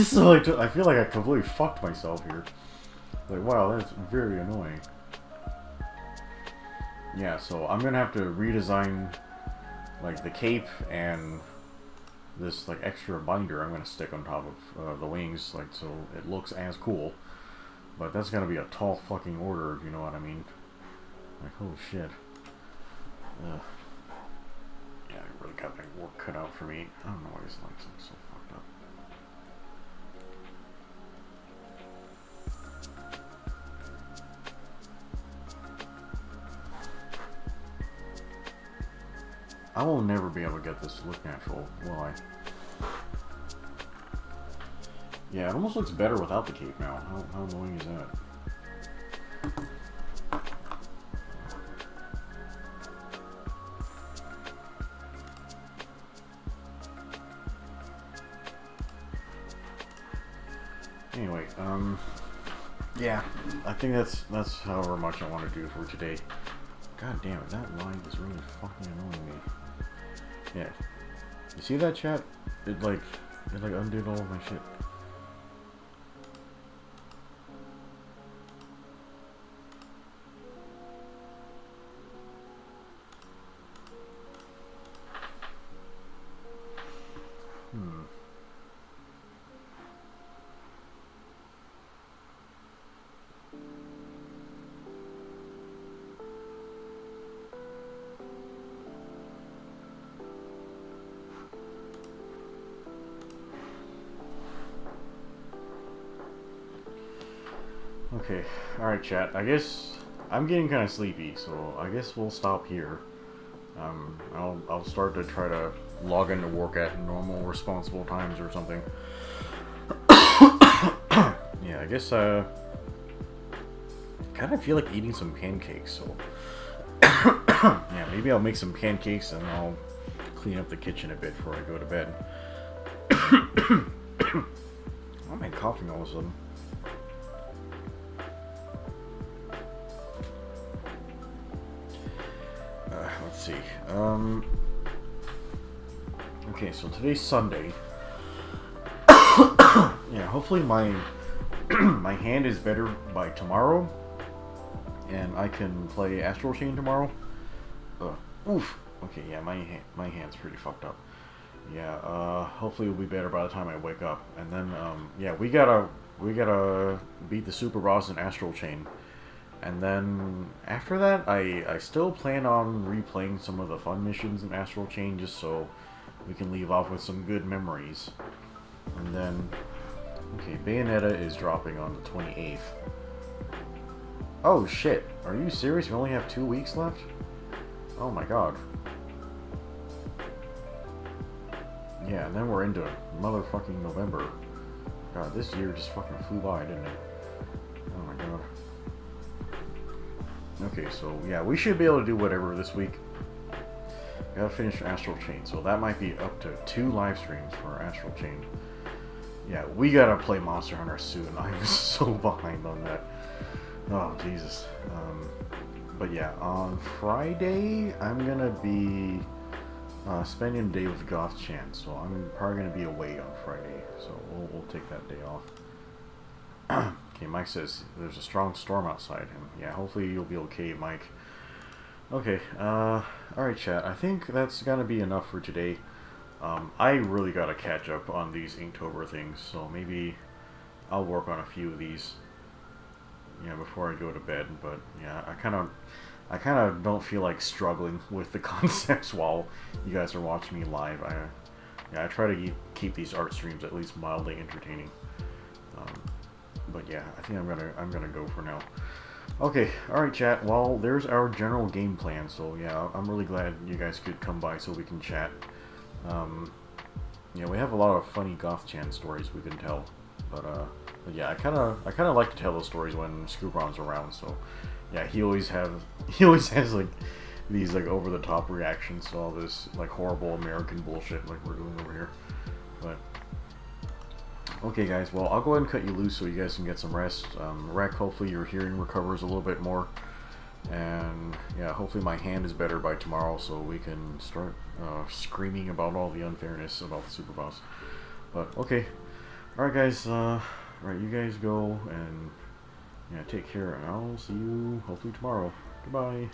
So I feel like I completely fucked myself here. Like, wow, that's very annoying. Yeah, so I'm gonna have to redesign, like, the cape and this, like, extra binder I'm gonna stick on top of the wings, like, so it looks as cool. But that's gonna be a tall fucking order, if you know what I mean. Like, holy shit. Ugh. Yeah, I really got my work cut out for me. I don't know why these lights look so fucked up. I will never be able to get this to look natural, will I? Yeah, it almost looks better without the cape now. How annoying is that? Anyway, yeah, I think that's however much I want to do for today. God damn it, that line is really fucking annoying me. Yeah. You see that, chat? It undid all of my shit. Okay, alright chat, I guess I'm getting kind of sleepy, so I guess we'll stop here. I'll start to try to log into work at normal responsible times or something. Yeah, I guess kind of feel like eating some pancakes, so yeah, maybe I'll make some pancakes and I'll clean up the kitchen a bit before I go to bed. Why am I coughing all of a sudden? Let's see. Okay, so today's Sunday. Yeah, hopefully my my hand is better by tomorrow, and I can play Astral Chain tomorrow. Oof. Okay, yeah, my hand's pretty fucked up. Yeah. Hopefully it'll be better by the time I wake up, and then yeah, we gotta beat the super boss in Astral Chain. And then, after that, I still plan on replaying some of the fun missions in Astral Chain, just so we can leave off with some good memories. And then, okay, Bayonetta is dropping on the 28th. Oh shit, are you serious? We only have 2 weeks left? Oh my god. Yeah, and then we're into motherfucking November. God, this year just fucking flew by, didn't it? Oh my god. Okay, so yeah, we should be able to do whatever this week. Gotta finish Astral Chain, so that might be up to 2 live streams for Astral Chain. Yeah, we gotta play Monster Hunter soon. I'm so behind on that. Oh, Jesus. But yeah, on Friday, I'm gonna be spending the day with Goth Chan, so I'm probably gonna be away on Friday, so we'll take that day off. Okay, Mike says there's a strong storm outside him. Yeah, hopefully you'll be okay, Mike. Okay, alright chat, I think that's gonna be enough for today. I really gotta catch up on these Inktober things, so maybe I'll work on a few of these, before I go to bed. But yeah, I kind of don't feel like struggling with the concepts while you guys are watching me live. I try to keep these art streams at least mildly entertaining. But yeah, I think I'm gonna go for now. Okay, alright chat, well, there's our general game plan, so yeah, I'm really glad you guys could come by so we can chat. We have a lot of funny Goth-chan stories we can tell, but yeah, I kind of like to tell those stories when Scoopron's around, so yeah, he always has like these like over-the-top reactions to all this like horrible American bullshit like we're doing over here. But okay, guys, well, I'll go ahead and cut you loose so you guys can get some rest. Rec, hopefully your hearing recovers a little bit more. And, yeah, hopefully my hand is better by tomorrow so we can start screaming about all the unfairness about the Super Boss. But, okay. Alright, guys, right, you guys go and, yeah, take care, and I'll see you hopefully tomorrow. Goodbye.